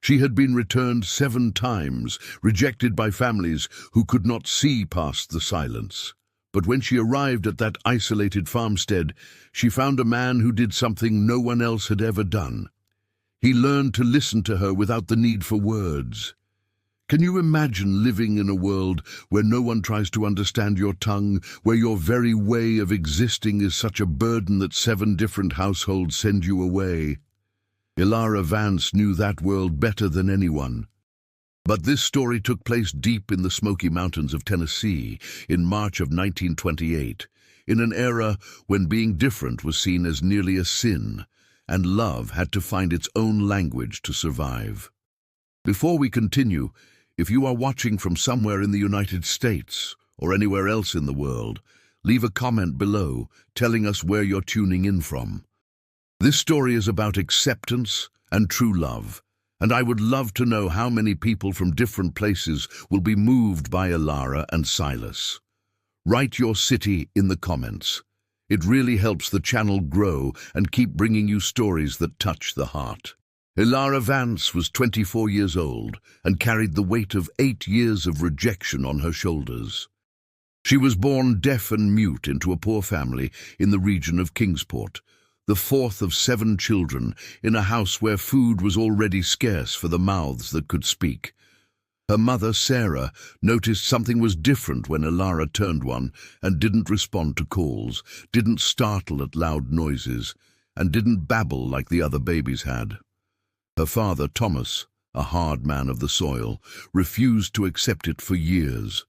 She had been returned 7 times, rejected by families who could not see past the silence. But when she arrived at that isolated farmstead, she found a man who did something no one else had ever done. He learned to listen to her without the need for words. Can you imagine living in a world where no one tries to understand your tongue, where your very way of existing is such a burden that 7 different households send you away? Ilara Vance knew that world better than anyone. But this story took place deep in the Smoky Mountains of Tennessee in March of 1928, in an era when being different was seen as nearly a sin, and love had to find its own language to survive. Before we continue, if you are watching from somewhere in the United States or anywhere else in the world, leave a comment below telling us where you're tuning in from. This story is about acceptance and true love, and I would love to know how many people from different places will be moved by Ilara and Silas. Write your city in the comments. It really helps the channel grow and keep bringing you stories that touch the heart. Ilara Vance was 24 years old and carried the weight of 8 years of rejection on her shoulders. She was born deaf and mute into a poor family in the region of Kingsport, the 4th of 7 children in a house where food was already scarce for the mouths that could speak. Her mother, Sarah, noticed something was different when Ilara turned one and didn't respond to calls, didn't startle at loud noises, and didn't babble like the other babies had. Her father, Thomas, a hard man of the soil, refused to accept it for years.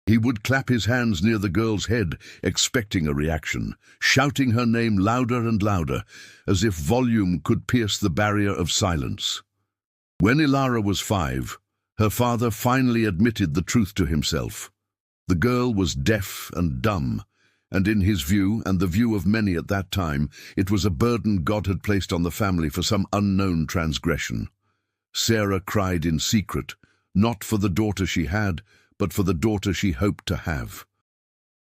He would clap his hands near the girl's head, expecting a reaction, shouting her name louder and louder, as if volume could pierce the barrier of silence. When Ilara was 5, her father finally admitted the truth to himself. The girl was deaf and dumb, and in his view, and the view of many at that time, it was a burden God had placed on the family for some unknown transgression. Sarah cried in secret, not for the daughter she had, but for the daughter she hoped to have.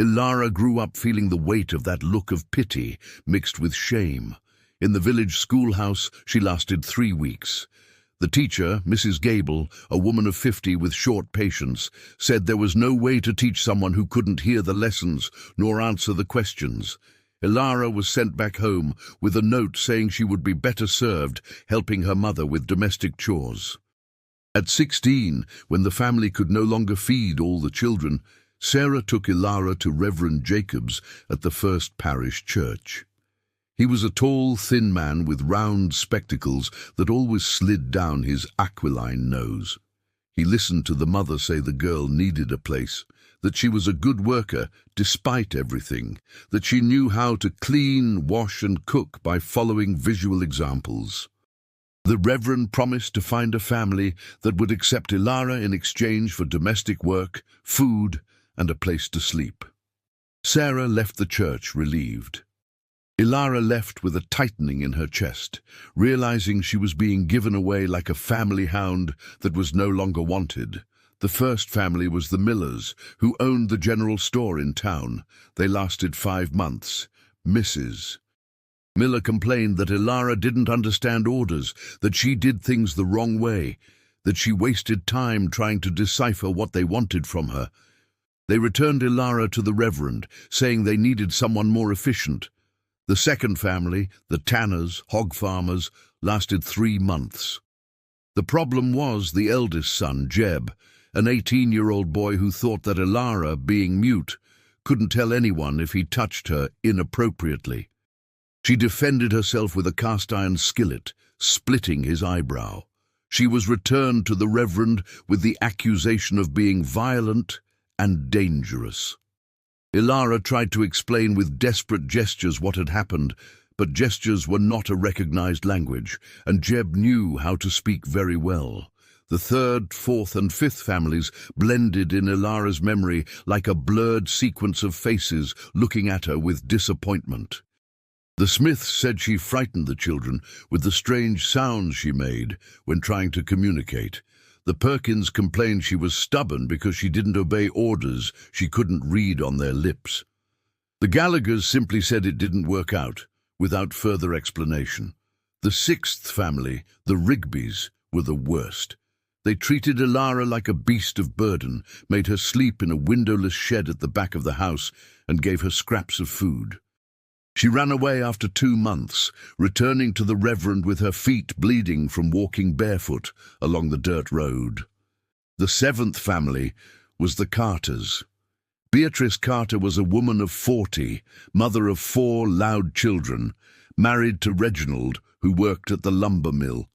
Ilara grew up feeling the weight of that look of pity mixed with shame. In the village schoolhouse, she lasted 3 weeks. The teacher, Mrs. Gable, a woman of 50 with short patience, said there was no way to teach someone who couldn't hear the lessons nor answer the questions. Ilara was sent back home with a note saying she would be better served helping her mother with domestic chores. At 16, when the family could no longer feed all the children, Sarah took Ilara to Reverend Jacobs at the First Parish Church. He was a tall, thin man with round spectacles that always slid down his aquiline nose. He listened to the mother say the girl needed a place, that she was a good worker despite everything, that she knew how to clean, wash and cook by following visual examples. The Reverend promised to find a family that would accept Ilara in exchange for domestic work, food, and a place to sleep. Sarah left the church relieved. Ilara left with a tightening in her chest, realizing she was being given away like a family hound that was no longer wanted. The first family was the Millers, who owned the general store in town. They lasted 5 months. Mrs. Miller complained that Ilara didn't understand orders, that she did things the wrong way, that she wasted time trying to decipher what they wanted from her. They returned Ilara to the Reverend, saying they needed someone more efficient. The second family, the Tanners, hog farmers, lasted 3 months. The problem was the eldest son, Jeb, an 18-year-old boy who thought that Ilara, being mute, couldn't tell anyone if he touched her inappropriately. She defended herself with a cast-iron skillet, splitting his eyebrow. She was returned to the Reverend with the accusation of being violent and dangerous. Ilara tried to explain with desperate gestures what had happened, but gestures were not a recognized language, and Jeb knew how to speak very well. The 3rd, 4th, and 5th families blended in Ilara's memory like a blurred sequence of faces looking at her with disappointment. The Smiths said she frightened the children with the strange sounds she made when trying to communicate. The Perkins complained she was stubborn because she didn't obey orders she couldn't read on their lips. The Gallaghers simply said it didn't work out, without further explanation. The 6th family, the Rigbys, were the worst. They treated Ilara like a beast of burden, made her sleep in a windowless shed at the back of the house, and gave her scraps of food. She ran away after 2 months, returning to the Reverend with her feet bleeding from walking barefoot along the dirt road. The 7th family was the Carters. Beatrice Carter was a woman of 40, mother of 4 loud children, married to Reginald, who worked at the lumber mill.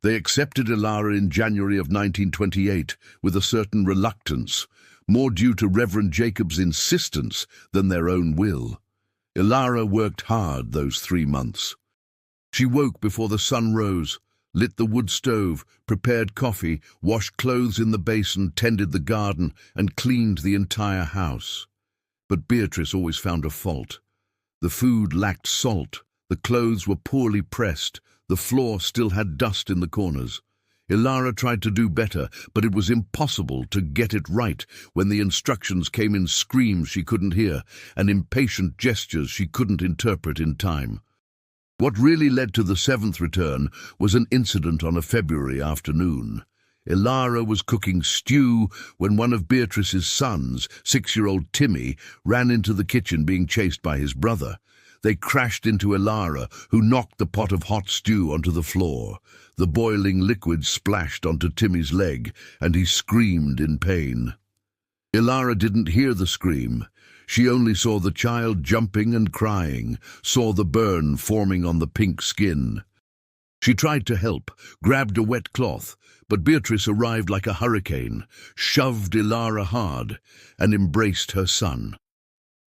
They accepted Ilara in January of 1928 with a certain reluctance, more due to Reverend Jacob's insistence than their own will. Ilara worked hard those 3 months. She woke before the sun rose, lit the wood stove, prepared coffee, washed clothes in the basin, tended the garden, and cleaned the entire house. But Beatrice always found a fault. The food lacked salt, the clothes were poorly pressed, the floor still had dust in the corners. Ilara tried to do better, but it was impossible to get it right when the instructions came in screams she couldn't hear and impatient gestures she couldn't interpret in time. What really led to the 7th return was an incident on a February afternoon. Ilara was cooking stew when one of Beatrice's sons, 6-year-old Timmy, ran into the kitchen being chased by his brother. They crashed into Ilara, who knocked the pot of hot stew onto the floor. The boiling liquid splashed onto Timmy's leg, and he screamed in pain. Ilara didn't hear the scream. She only saw the child jumping and crying, saw the burn forming on the pink skin. She tried to help, grabbed a wet cloth, but Beatrice arrived like a hurricane, shoved Ilara hard, and embraced her son.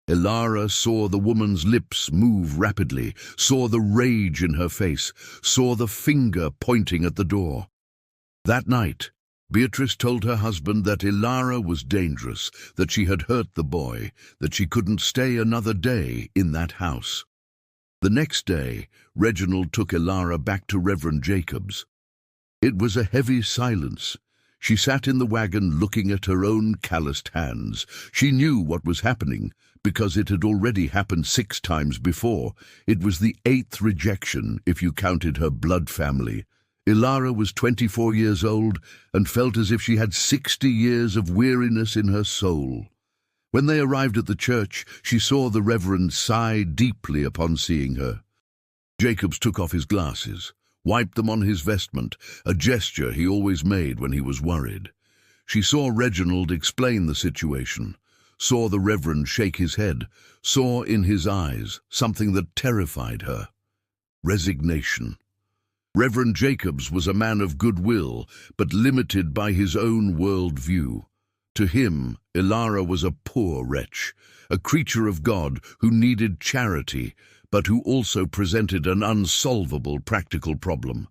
Ilara saw the woman's lips move rapidly, saw the rage in her face, saw the finger pointing at the door. That night, Beatrice told her husband that Ilara was dangerous, that she had hurt the boy, that she couldn't stay another day in that house. The next day, Reginald took Ilara back to Reverend Jacob's. It was a heavy silence. She sat in the wagon looking at her own calloused hands. She knew what was happening, because it had already happened 6 times before. It was the 8th rejection, if you counted her blood family. Ilara was 24 years old and felt as if she had 60 years of weariness in her soul. When they arrived at the church, she saw the Reverend sigh deeply upon seeing her. Jacobs took off his glasses, wiped them on his vestment, a gesture he always made when he was worried. She saw Reginald explain the situation, saw the Reverend shake his head, saw in his eyes something that terrified her: resignation. Reverend Jacobs was a man of goodwill, but limited by his own world view. To him, Ilara was a poor wretch, a creature of God who needed charity, but who also presented an unsolvable practical problem.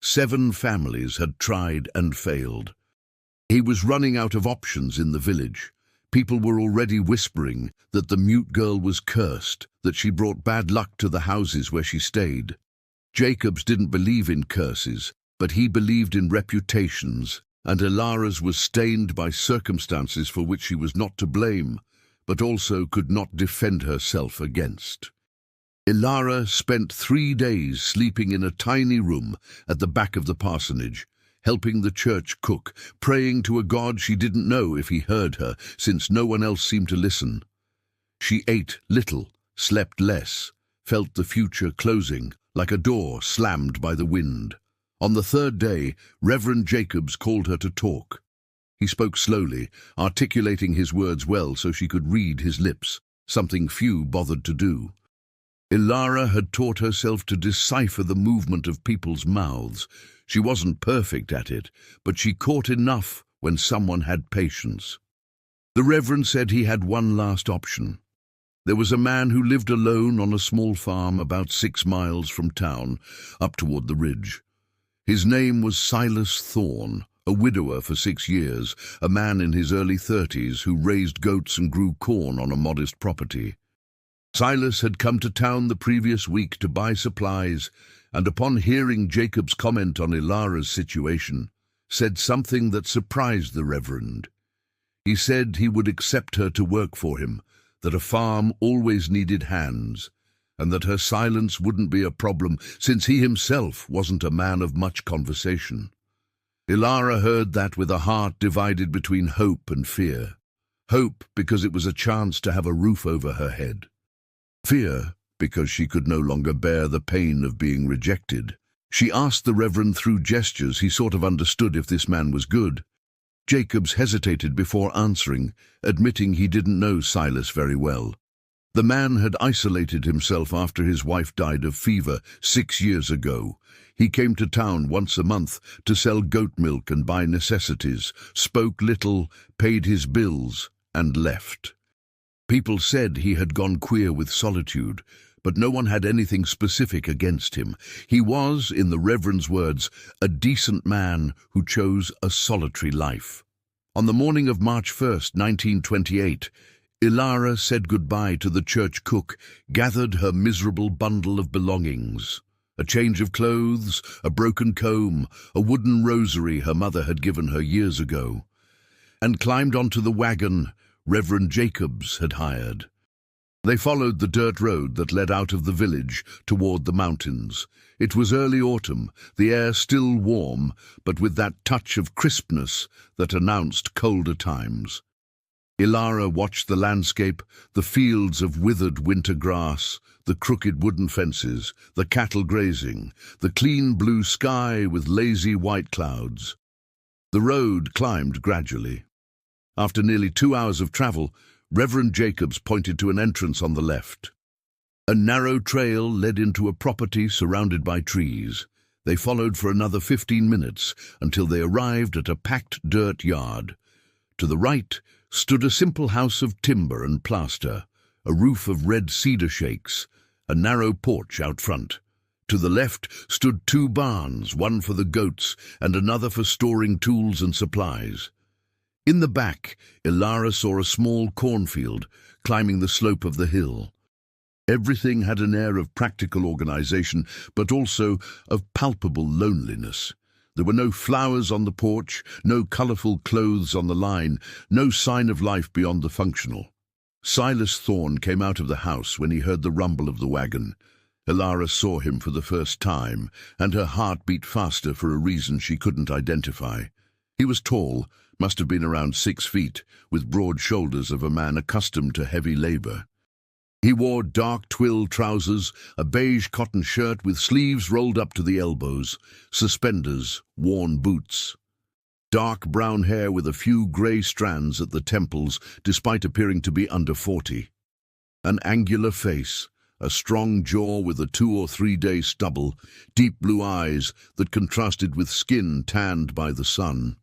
7 families had tried and failed. He was running out of options in the village. People were already whispering that the mute girl was cursed, that she brought bad luck to the houses where she stayed. Jacobs didn't believe in curses, but he believed in reputations, and Ilara's was stained by circumstances for which she was not to blame, but also could not defend herself against. Ilara spent 3 days sleeping in a tiny room at the back of the parsonage, helping the church cook, praying to a God she didn't know if he heard her, since no one else seemed to listen. She ate little, slept less, felt the future closing, like a door slammed by the wind. On the 3rd day, Reverend Jacobs called her to talk. He spoke slowly, articulating his words well so she could read his lips, something few bothered to do. Ilara had taught herself to decipher the movement of people's mouths. She wasn't perfect at it, but she caught enough when someone had patience. The Reverend said he had one last option. There was a man who lived alone on a small farm about 6 miles from town, up toward the ridge. His name was Silas Thorne, a widower for 6 years, a man in his early 30s who raised goats and grew corn on a modest property. Silas had come to town the previous week to buy supplies, and upon hearing Jacob's comment on Ilara's situation, said something that surprised the Reverend. He said he would accept her to work for him, that a farm always needed hands, and that her silence wouldn't be a problem since he himself wasn't a man of much conversation. Ilara heard that with a heart divided between hope and fear. Hope because it was a chance to have a roof over her head. Fear because she could no longer bear the pain of being rejected. She asked the Reverend through gestures. He sort of understood if this man was good. Jacobs hesitated before answering, admitting he didn't know Silas very well. The man had isolated himself after his wife died of fever 6 years ago. He came to town once a month to sell goat milk and buy necessities, spoke little, paid his bills, and left. People said he had gone queer with solitude, but no one had anything specific against him. He was, in the Reverend's words, a decent man who chose a solitary life. On the morning of March 1st, 1928, Ilara said goodbye to the church cook, gathered her miserable bundle of belongings. A change of clothes, a broken comb, a wooden rosary her mother had given her years ago, and climbed onto the wagon Reverend Jacobs had hired. They followed the dirt road that led out of the village toward the mountains. It was early autumn, the air still warm, but with that touch of crispness that announced colder times. Ilara watched the landscape, the fields of withered winter grass, the crooked wooden fences, the cattle grazing, the clean blue sky with lazy white clouds. The road climbed gradually. After nearly 2 hours of travel, Reverend Jacobs pointed to an entrance on the left. A narrow trail led into a property surrounded by trees. They followed for another 15 minutes until they arrived at a packed dirt yard. To the right stood a simple house of timber and plaster, a roof of red cedar shakes, a narrow porch out front. To the left stood 2 barns, one for the goats and another for storing tools and supplies. In the back, Ilara saw a small cornfield climbing the slope of the hill. Everything had an air of practical organization, but also of palpable loneliness. There were no flowers on the porch, no colorful clothes on the line, no sign of life beyond the functional. Silas Thorne came out of the house when he heard the rumble of the wagon. Ilara saw him for the first time, and her heart beat faster for a reason she couldn't identify. He was tall, must have been around 6 feet, with broad shoulders of a man accustomed to heavy labor. He wore dark twill trousers, a beige cotton shirt with sleeves rolled up to the elbows, suspenders, worn boots. Dark brown hair with a few grey strands at the temples, despite appearing to be under 40. An angular face, a strong jaw with a 2 or 3 day stubble, deep blue eyes that contrasted with skin tanned by the sun.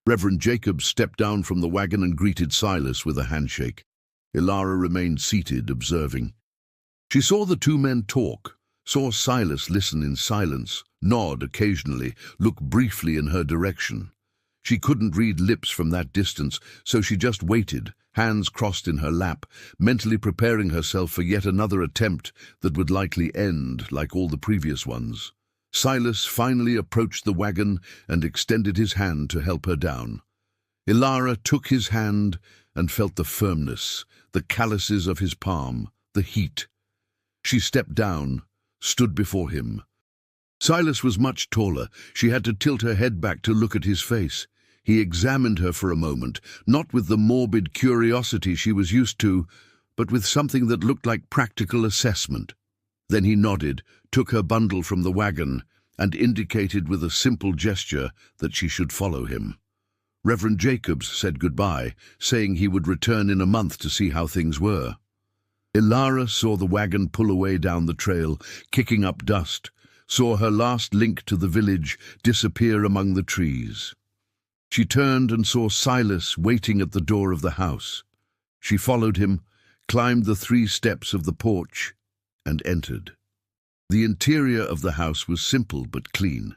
Reverend Jacobs stepped down from the wagon and greeted Silas with a handshake. Ilara remained seated, observing. She saw the 2 men talk, saw Silas listen in silence, nod occasionally, look briefly in her direction. She couldn't read lips from that distance, so she just waited, hands crossed in her lap, mentally preparing herself for yet another attempt that would likely end like all the previous ones. Silas finally approached the wagon and extended his hand to help her down. Ilara took his hand and felt the firmness, the calluses of his palm, the heat. She stepped down, stood before him. Silas was much taller. She had to tilt her head back to look at his face. He examined her for a moment, not with the morbid curiosity she was used to, but with something that looked like practical assessment. Then he nodded, took her bundle from the wagon, and indicated with a simple gesture that she should follow him. Reverend Jacobs said goodbye, saying he would return in a month to see how things were. Ilara saw the wagon pull away down the trail, kicking up dust, saw her last link to the village disappear among the trees. She turned and saw Silas waiting at the door of the house. She followed him, climbed the 3 steps of the porch, and entered. The interior of the house was simple but clean.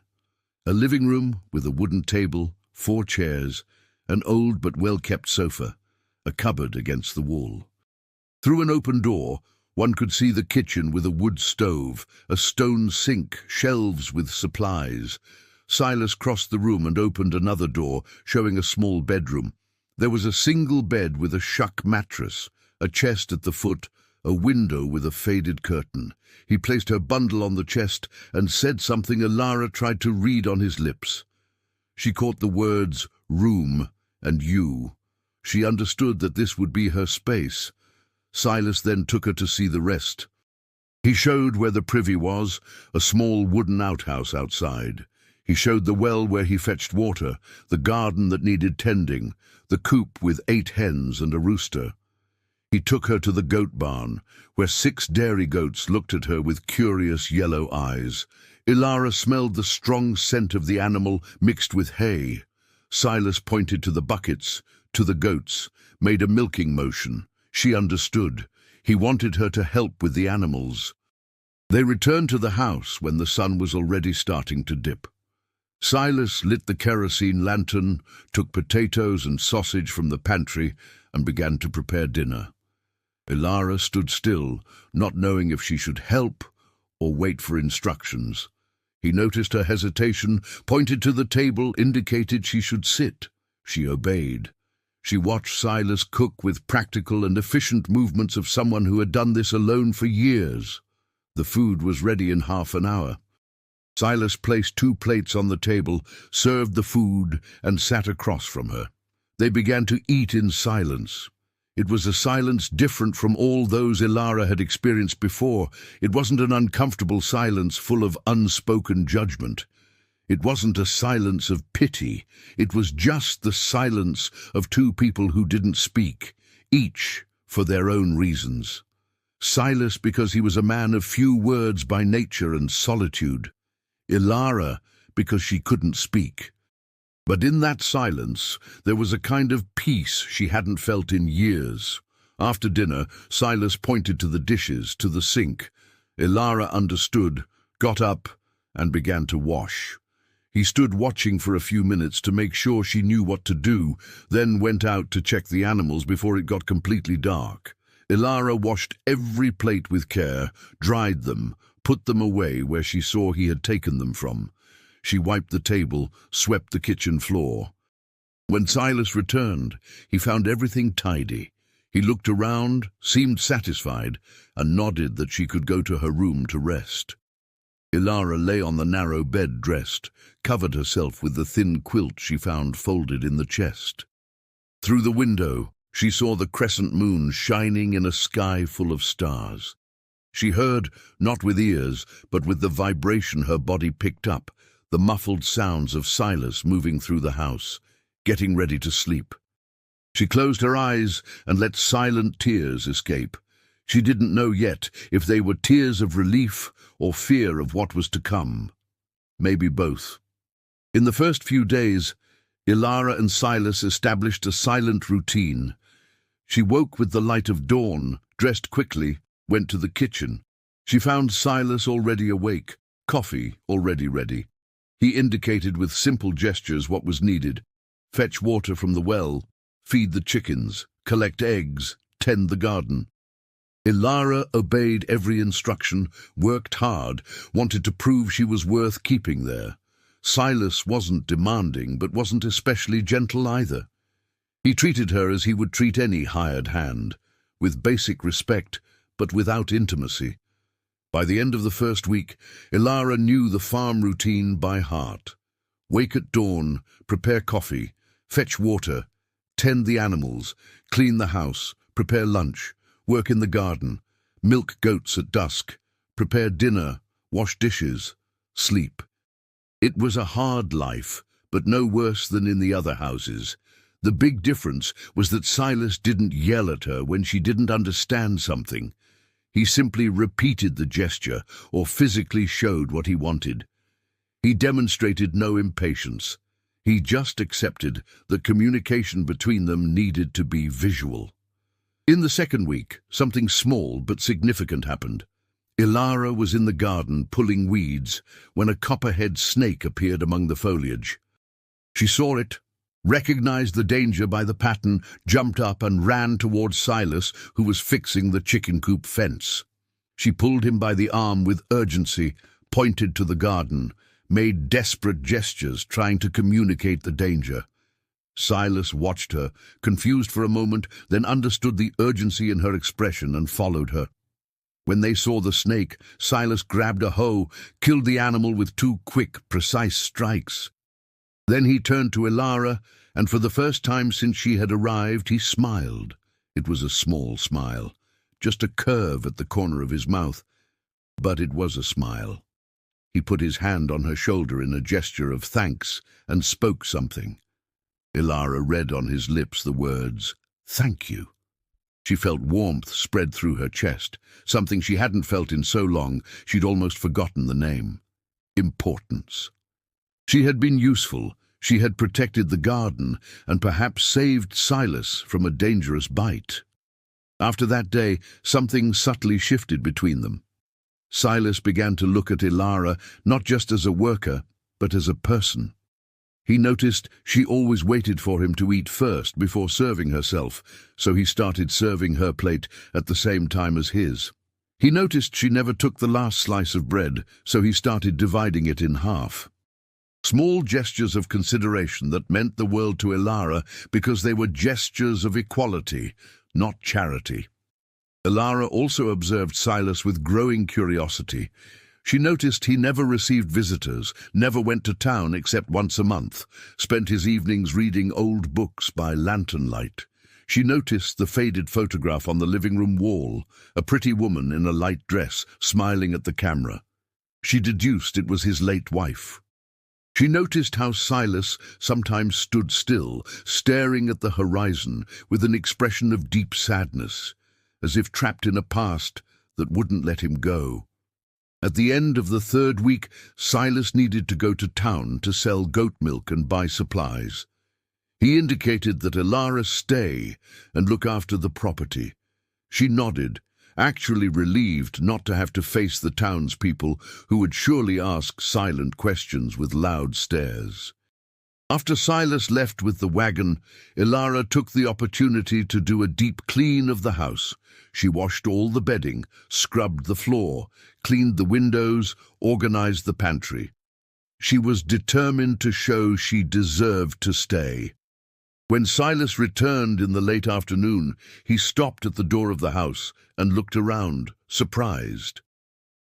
A living room with a wooden table, 4 chairs, an old but well-kept sofa, a cupboard against the wall. Through an open door, one could see the kitchen with a wood stove, a stone sink, shelves with supplies. Silas crossed the room and opened another door, showing a small bedroom. There was a single bed with a shuck mattress, a chest at the foot, a window with a faded curtain. He placed her bundle on the chest and said something Ilara tried to read on his lips. She caught the words room and you. She understood that this would be her space. Silas then took her to see the rest. He showed where the privy was, a small wooden outhouse outside. He showed the well where he fetched water, the garden that needed tending, the coop with 8 hens and a rooster. He took her to the goat barn, where 6 dairy goats looked at her with curious yellow eyes. Ilara smelled the strong scent of the animal mixed with hay. Silas pointed to the buckets, to the goats, made a milking motion. She understood. He wanted her to help with the animals. They returned to the house when the sun was already starting to dip. Silas lit the kerosene lantern, took potatoes and sausage from the pantry, and began to prepare dinner. Ilara stood still, not knowing if she should help or wait for instructions. He noticed her hesitation, pointed to the table, indicated she should sit. She obeyed. She watched Silas cook with practical and efficient movements of someone who had done this alone for years. The food was ready in half an hour. Silas placed 2 plates on the table, served the food, and sat across from her. They began to eat in silence. It was a silence different from all those Ilara had experienced before. It wasn't an uncomfortable silence full of unspoken judgment. It wasn't a silence of pity. It was just the silence of 2 people who didn't speak, each for their own reasons. Silas because he was a man of few words by nature and solitude. Ilara because she couldn't speak. But in that silence there was a kind of peace she hadn't felt in years. After dinner, Silas pointed to the dishes, to the sink. Ilara understood, got up, and began to wash. He stood watching for a few minutes to make sure she knew what to do, then went out to check the animals before it got completely dark. Ilara washed every plate with care, dried them, put them away where she saw he had taken them from. She wiped the table, swept the kitchen floor. When Silas returned, he found everything tidy. He looked around, seemed satisfied, and nodded that she could go to her room to rest. Ilara lay on the narrow bed dressed, covered herself with the thin quilt she found folded in the chest. Through the window, she saw the crescent moon shining in a sky full of stars. She heard, not with ears, but with the vibration her body picked up, the muffled sounds of Silas moving through the house, getting ready to sleep. She closed her eyes and let silent tears escape. She didn't know yet if they were tears of relief or fear of what was to come. Maybe both. In the first few days, Ilara and Silas established a silent routine. She woke with the light of dawn, dressed quickly, went to the kitchen. She found Silas already awake, coffee already ready. He indicated with simple gestures what was needed: fetch water from the well, feed the chickens, collect eggs, tend the garden. Ilara obeyed every instruction, worked hard, wanted to prove she was worth keeping there. Silas wasn't demanding, but wasn't especially gentle either. He treated her as he would treat any hired hand, with basic respect, but without intimacy. By the end of the first week, Ilara knew the farm routine by heart. Wake at dawn, prepare coffee, fetch water, tend the animals, clean the house, prepare lunch, work in the garden, milk goats at dusk, prepare dinner, wash dishes, sleep. It was a hard life, but no worse than in the other houses. The big difference was that Silas didn't yell at her when she didn't understand something. He simply repeated the gesture or physically showed what he wanted. He demonstrated no impatience. He just accepted that communication between them needed to be visual. In the second week, something small but significant happened. Ilara was in the garden pulling weeds when a copperhead snake appeared among the foliage. She saw it, recognized the danger by the pattern, jumped up and ran towards Silas, who was fixing the chicken coop fence. She pulled him by the arm with urgency, pointed to the garden, made desperate gestures trying to communicate the danger. Silas watched her, confused for a moment, then understood the urgency in her expression and followed her. When they saw the snake, Silas grabbed a hoe, killed the animal with 2 quick, precise strikes. Then he turned to Ilara, and for the first time since she had arrived, he smiled. It was a small smile, just a curve at the corner of his mouth, but it was a smile. He put his hand on her shoulder in a gesture of thanks and spoke something. Ilara read on his lips the words, "Thank you." She felt warmth spread through her chest, something she hadn't felt in so long she'd almost forgotten the name. Importance. She had been useful, she had protected the garden, and perhaps saved Silas from a dangerous bite. After that day, something subtly shifted between them. Silas began to look at Ilara not just as a worker, but as a person. He noticed she always waited for him to eat first before serving herself, so he started serving her plate at the same time as his. He noticed she never took the last slice of bread, so he started dividing it in half. Small gestures of consideration that meant the world to Ilara because they were gestures of equality, not charity. Ilara also observed Silas with growing curiosity. She noticed he never received visitors, never went to town except once a month, spent his evenings reading old books by lantern light. She noticed the faded photograph on the living room wall, a pretty woman in a light dress, smiling at the camera. She deduced it was his late wife. She noticed how Silas sometimes stood still, staring at the horizon with an expression of deep sadness, as if trapped in a past that wouldn't let him go. At the end of the third week, Silas needed to go to town to sell goat milk and buy supplies. He indicated that Ilara stay and look after the property. She nodded, actually relieved not to have to face the townspeople who would surely ask silent questions with loud stares. After Silas left with the wagon, Ilara took the opportunity to do a deep clean of the house. She washed all the bedding, scrubbed the floor, cleaned the windows, organized the pantry. She was determined to show she deserved to stay. When Silas returned in the late afternoon, he stopped at the door of the house and looked around, surprised.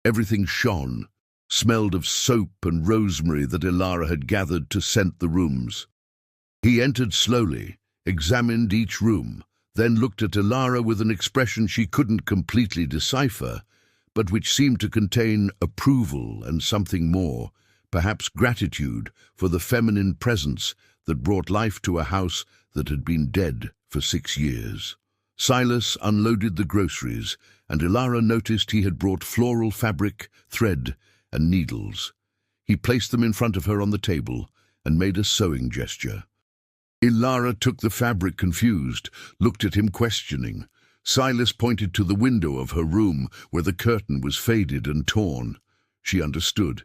Everything shone, smelled of soap and rosemary that Ilara had gathered to scent the rooms. He entered slowly, examined each room, then looked at Ilara with an expression she couldn't completely decipher, but which seemed to contain approval and something more, perhaps gratitude for the feminine presence that brought life to a house that had been dead for 6 years. Silas unloaded the groceries, and Ilara noticed he had brought floral fabric, thread, and needles. He placed them in front of her on the table and made a sewing gesture. Ilara took the fabric confused, looked at him questioning. Silas pointed to the window of her room where the curtain was faded and torn. She understood.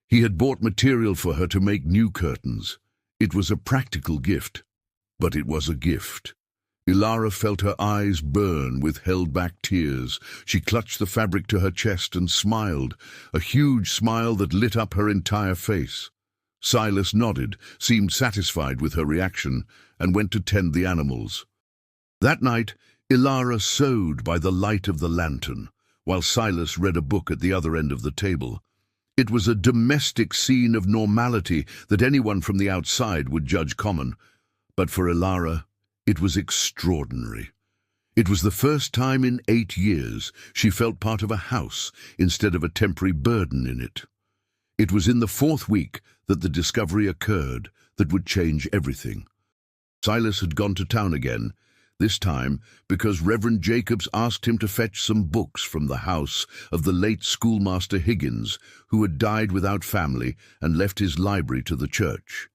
He had bought material for her to make new curtains. It was a practical gift, but it was a gift. Ilara felt her eyes burn with held-back tears. She clutched the fabric to her chest and smiled, a huge smile that lit up her entire face. Silas nodded, seemed satisfied with her reaction, and went to tend the animals. That night, Ilara sewed by the light of the lantern, while Silas read a book at the other end of the table. It was a domestic scene of normality that anyone from the outside would judge common, but for Ilara, it was extraordinary. It was the first time in 8 years she felt part of a house instead of a temporary burden in it. It was in the 4th week that the discovery occurred that would change everything. Silas had gone to town again, this time because Reverend Jacobs asked him to fetch some books from the house of the late schoolmaster Higgins, who had died without family and left his library to the church.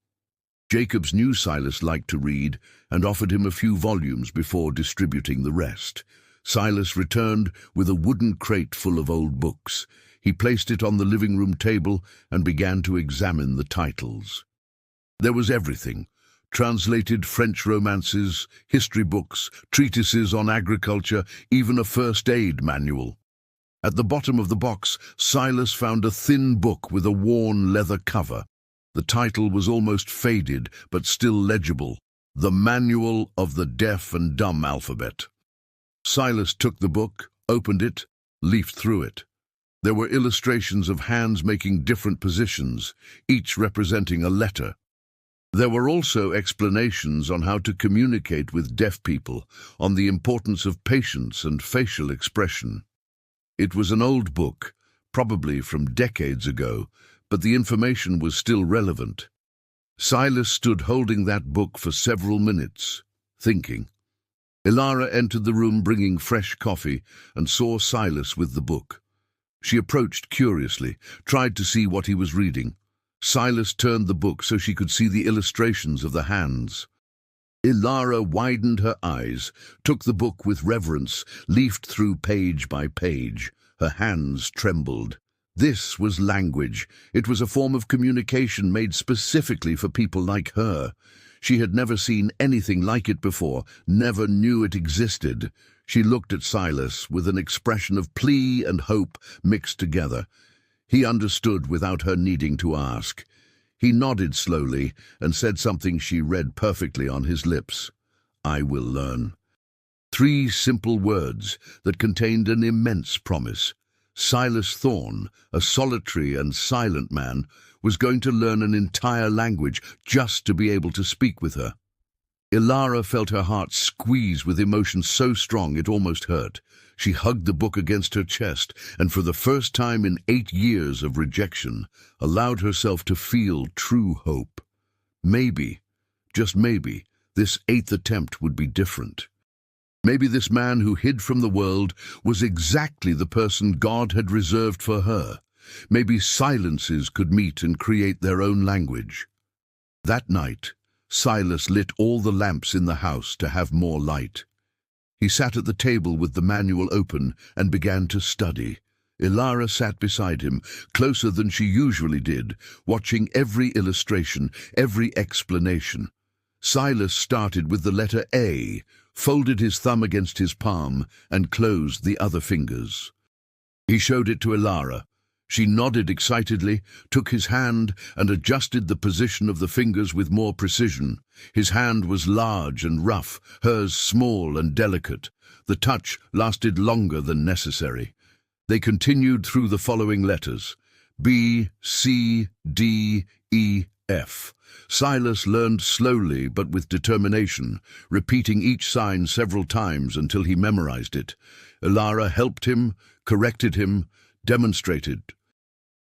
Jacobs knew Silas liked to read and offered him a few volumes before distributing the rest. Silas returned with a wooden crate full of old books. He placed it on the living room table and began to examine the titles. There was everything: translated French romances, history books, treatises on agriculture, even a first aid manual. At the bottom of the box, Silas found a thin book with a worn leather cover. The title was almost faded, but still legible: The Manual of the Deaf and Dumb Alphabet. Silas took the book, opened it, leafed through it. There were illustrations of hands making different positions, each representing a letter. There were also explanations on how to communicate with deaf people, on the importance of patience and facial expression. It was an old book, probably from decades ago, but the information was still relevant. Silas stood holding that book for several minutes, thinking. Ilara entered the room bringing fresh coffee and saw Silas with the book. She approached curiously, tried to see what he was reading. Silas turned the book so she could see the illustrations of the hands. Ilara widened her eyes, took the book with reverence, leafed through page by page. Her hands trembled. This was language. It was a form of communication made specifically for people like her. She had never seen anything like it before, never knew it existed. She looked at Silas with an expression of plea and hope mixed together. He understood without her needing to ask. He nodded slowly and said something she read perfectly on his lips. "I will learn." 3 simple words that contained an immense promise. Silas Thorne, a solitary and silent man, was going to learn an entire language just to be able to speak with her. Ilara felt her heart squeeze with emotion so strong it almost hurt. She hugged the book against her chest and for the first time in 8 years of rejection, allowed herself to feel true hope. Maybe, just maybe, this 8th attempt would be different. Maybe this man who hid from the world was exactly the person God had reserved for her. Maybe silences could meet and create their own language. That night, Silas lit all the lamps in the house to have more light. He sat at the table with the manual open and began to study. Ilara sat beside him, closer than she usually did, watching every illustration, every explanation. Silas started with the letter A, folded his thumb against his palm, and closed the other fingers. He showed it to Ilara. She nodded excitedly, took his hand, and adjusted the position of the fingers with more precision. His hand was large and rough, hers small and delicate. The touch lasted longer than necessary. They continued through the following letters: B, C, D, E, F. Silas learned slowly but with determination, repeating each sign several times until he memorized it. Ilara helped him, corrected him, demonstrated.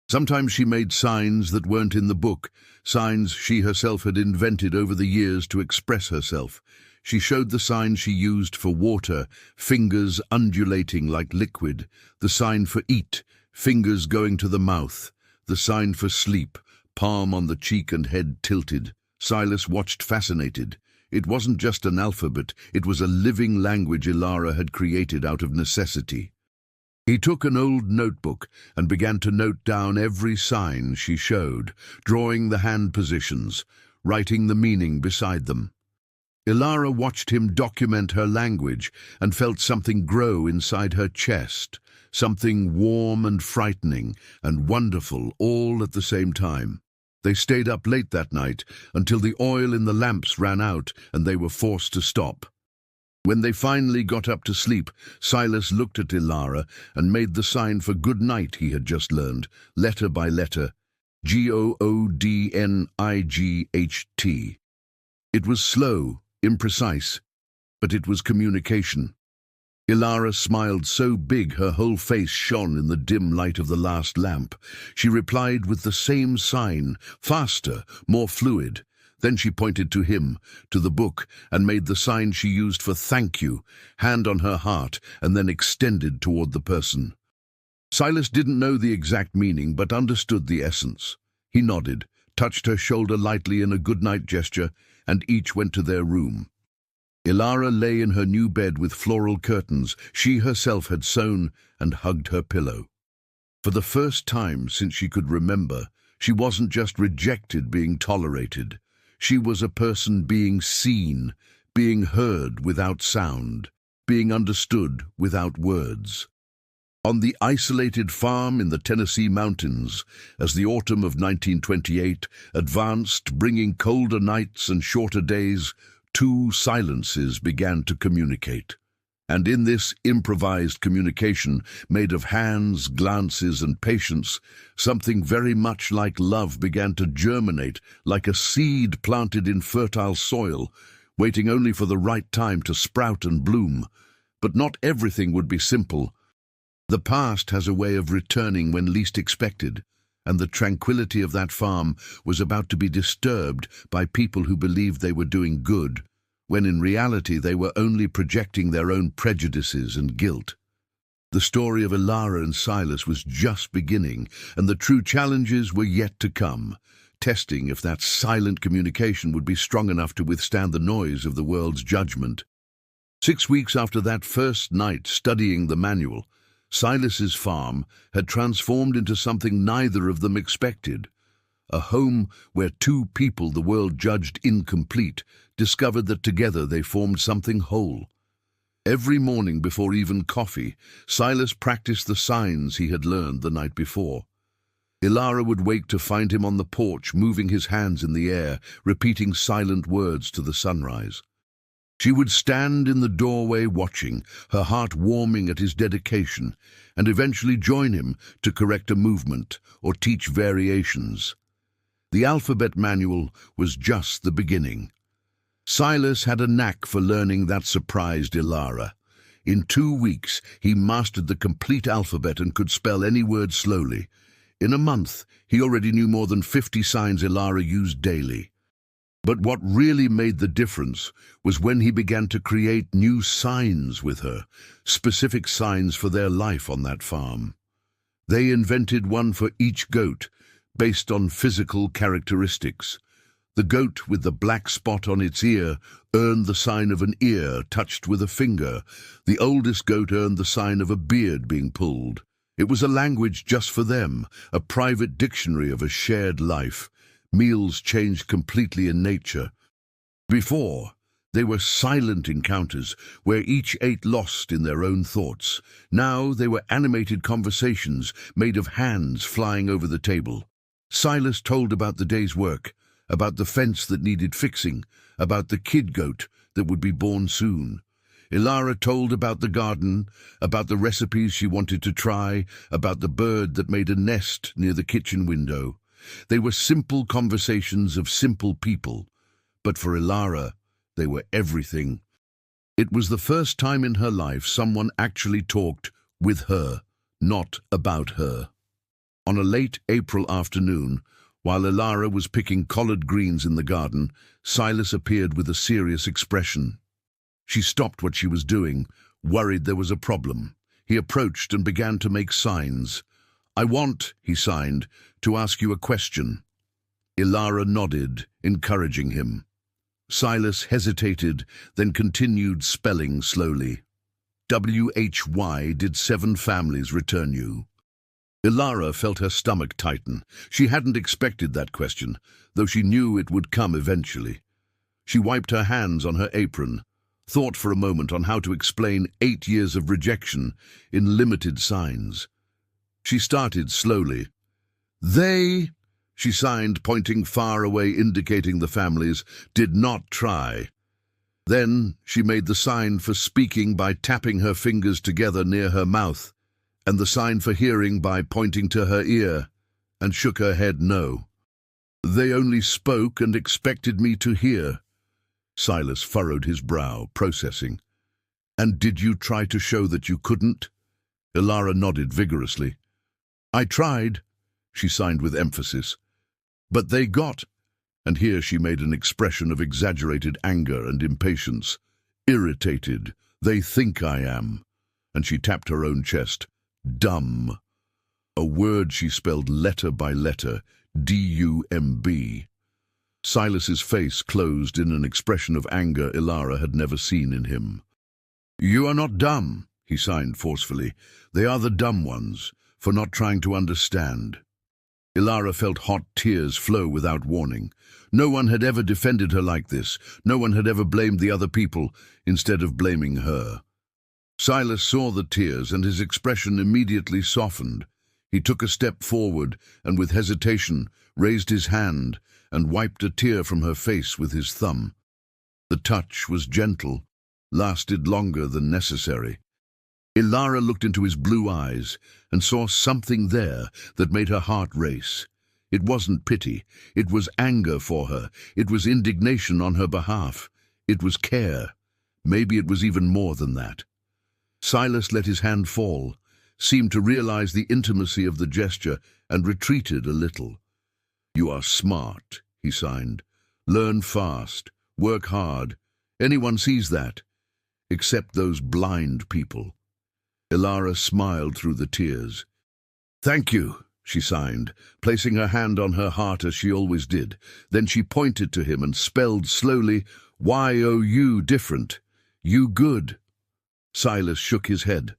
Sometimes she made signs that weren't in the book, signs she herself had invented over the years to express herself. She showed the sign she used for water, fingers undulating like liquid, the sign for eat, fingers going to the mouth, the sign for sleep, palm on the cheek and head tilted. Silas watched fascinated. It wasn't just an alphabet, it was a living language Ilara had created out of necessity. He took an old notebook and began to note down every sign she showed, drawing the hand positions, writing the meaning beside them. Ilara watched him document her language and felt something grow inside her chest, something warm and frightening and wonderful all at the same time. They stayed up late that night until the oil in the lamps ran out and they were forced to stop. When they finally got up to sleep, Silas looked at Ilara and made the sign for good night he had just learned, letter by letter, Goodnight. It was slow, imprecise, but it was communication. Ilara smiled so big her whole face shone in the dim light of the last lamp. She replied with the same sign, faster, more fluid. Then she pointed to him, to the book, and made the sign she used for thank you, hand on her heart, and then extended toward the person. Silas didn't know the exact meaning, but understood the essence. He nodded, touched her shoulder lightly in a goodnight gesture, and each went to their room. Ilara lay in her new bed with floral curtains she herself had sewn and hugged her pillow. For the first time since she could remember, she wasn't just rejected being tolerated. She was a person being seen, being heard without sound, being understood without words. On the isolated farm in the Tennessee mountains, as the autumn of 1928 advanced, bringing colder nights and shorter days, 2 silences began to communicate. And in this improvised communication, made of hands, glances, and patience, something very much like love began to germinate, like a seed planted in fertile soil, waiting only for the right time to sprout and bloom. But not everything would be simple. The past has a way of returning when least expected, and the tranquility of that farm was about to be disturbed by people who believed they were doing good, when in reality they were only projecting their own prejudices and guilt. The story of Ilara and Silas was just beginning, and the true challenges were yet to come, testing if that silent communication would be strong enough to withstand the noise of the world's judgment. 6 weeks after that first night studying the manual, Silas's farm had transformed into something neither of them expected. A home where two people the world judged incomplete discovered that together they formed something whole. Every morning before even coffee, Silas practiced the signs he had learned the night before. Ilara would wake to find him on the porch, moving his hands in the air, repeating silent words to the sunrise. She would stand in the doorway watching, her heart warming at his dedication, and eventually join him to correct a movement or teach variations. The alphabet manual was just the beginning. Silas had a knack for learning that surprised Ilara. In 2 weeks, he mastered the complete alphabet and could spell any word slowly. In a month, he already knew more than 50 signs Ilara used daily. But what really made the difference was when he began to create new signs with her, specific signs for their life on that farm. They invented one for each goat, based on physical characteristics. The goat with the black spot on its ear earned the sign of an ear touched with a finger. The oldest goat earned the sign of a beard being pulled. It was a language just for them, a private dictionary of a shared life. Meals changed completely in nature. Before, they were silent encounters where each ate lost in their own thoughts. Now they were animated conversations made of hands flying over the table. Silas told about the day's work, about the fence that needed fixing, about the kid goat that would be born soon. Ilara told about the garden, about the recipes she wanted to try, about the bird that made a nest near the kitchen window. They were simple conversations of simple people, but for Ilara, they were everything. It was the first time in her life someone actually talked with her, not about her. On a late April afternoon, while Ilara was picking collard greens in the garden, Silas appeared with a serious expression. She stopped what she was doing, worried there was a problem. He approached and began to make signs. "I want," he signed, "to ask you a question." Ilara nodded, encouraging him. Silas hesitated, then continued spelling slowly. "WHY did 7 families return you?" Ilara felt her stomach tighten. She hadn't expected that question, though she knew it would come eventually. She wiped her hands on her apron, thought for a moment on how to explain 8 years of rejection in limited signs. She started slowly. "They," she signed, pointing far away, indicating the families, "did not try." Then she made the sign for speaking by tapping her fingers together near her mouth, and the sign for hearing by pointing to her ear, and shook her head no. "They only spoke and expected me to hear." Silas furrowed his brow, processing. "And did you try to show that you couldn't?" Ilara nodded vigorously. "I tried," she signed with emphasis. "But they got," and here she made an expression of exaggerated anger and impatience, "irritated. They think I am." And she tapped her own chest. "Dumb." A word she spelled letter by letter, D-U-M-B. Silas's face closed in an expression of anger Ilara had never seen in him. "You are not dumb," he signed forcefully. "They are the dumb ones, for not trying to understand." Ilara felt hot tears flow without warning. No one had ever defended her like this. No one had ever blamed the other people instead of blaming her. Silas saw the tears, and his expression immediately softened. He took a step forward and with hesitation raised his hand and wiped a tear from her face with his thumb. The touch was gentle, lasted longer than necessary. Ilara looked into his blue eyes and saw something there that made her heart race. It wasn't pity, it was anger for her, it was indignation on her behalf, it was care. Maybe it was even more than that. Silas let his hand fall, seemed to realize the intimacy of the gesture, and retreated a little. "You are smart," he signed. "Learn fast, work hard. Anyone sees that, except those blind people." Ilara smiled through the tears. "Thank you," she signed, placing her hand on her heart as she always did. Then she pointed to him and spelled slowly, "Y-O-U different. You good." Silas shook his head.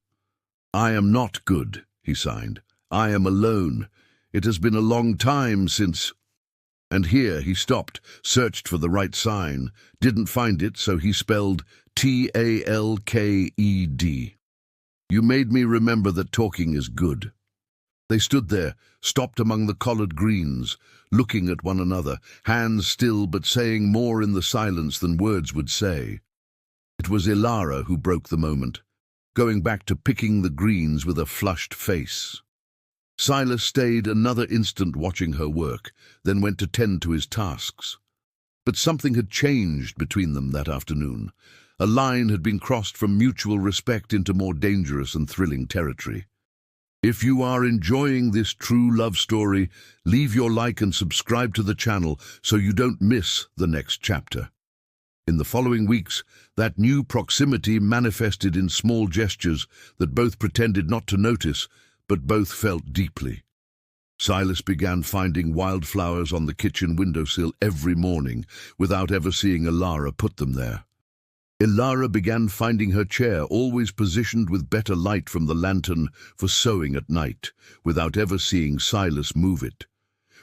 "I am not good," he signed. "I am alone. It has been a long time since—" And here he stopped, searched for the right sign, didn't find it, so he spelled Talked. "You made me remember that talking is good." They stood there, stopped among the collard greens, looking at one another, hands still but saying more in the silence than words would say. It was Ilara who broke the moment, going back to picking the greens with a flushed face. Silas stayed another instant watching her work, then went to tend to his tasks. But something had changed between them that afternoon. A line had been crossed from mutual respect into more dangerous and thrilling territory. If you are enjoying this true love story, leave your like and subscribe to the channel so you don't miss the next chapter. In the following weeks, that new proximity manifested in small gestures that both pretended not to notice, but both felt deeply. Silas began finding wildflowers on the kitchen windowsill every morning without ever seeing Ilara put them there. Ilara began finding her chair always positioned with better light from the lantern for sewing at night, without ever seeing Silas move it.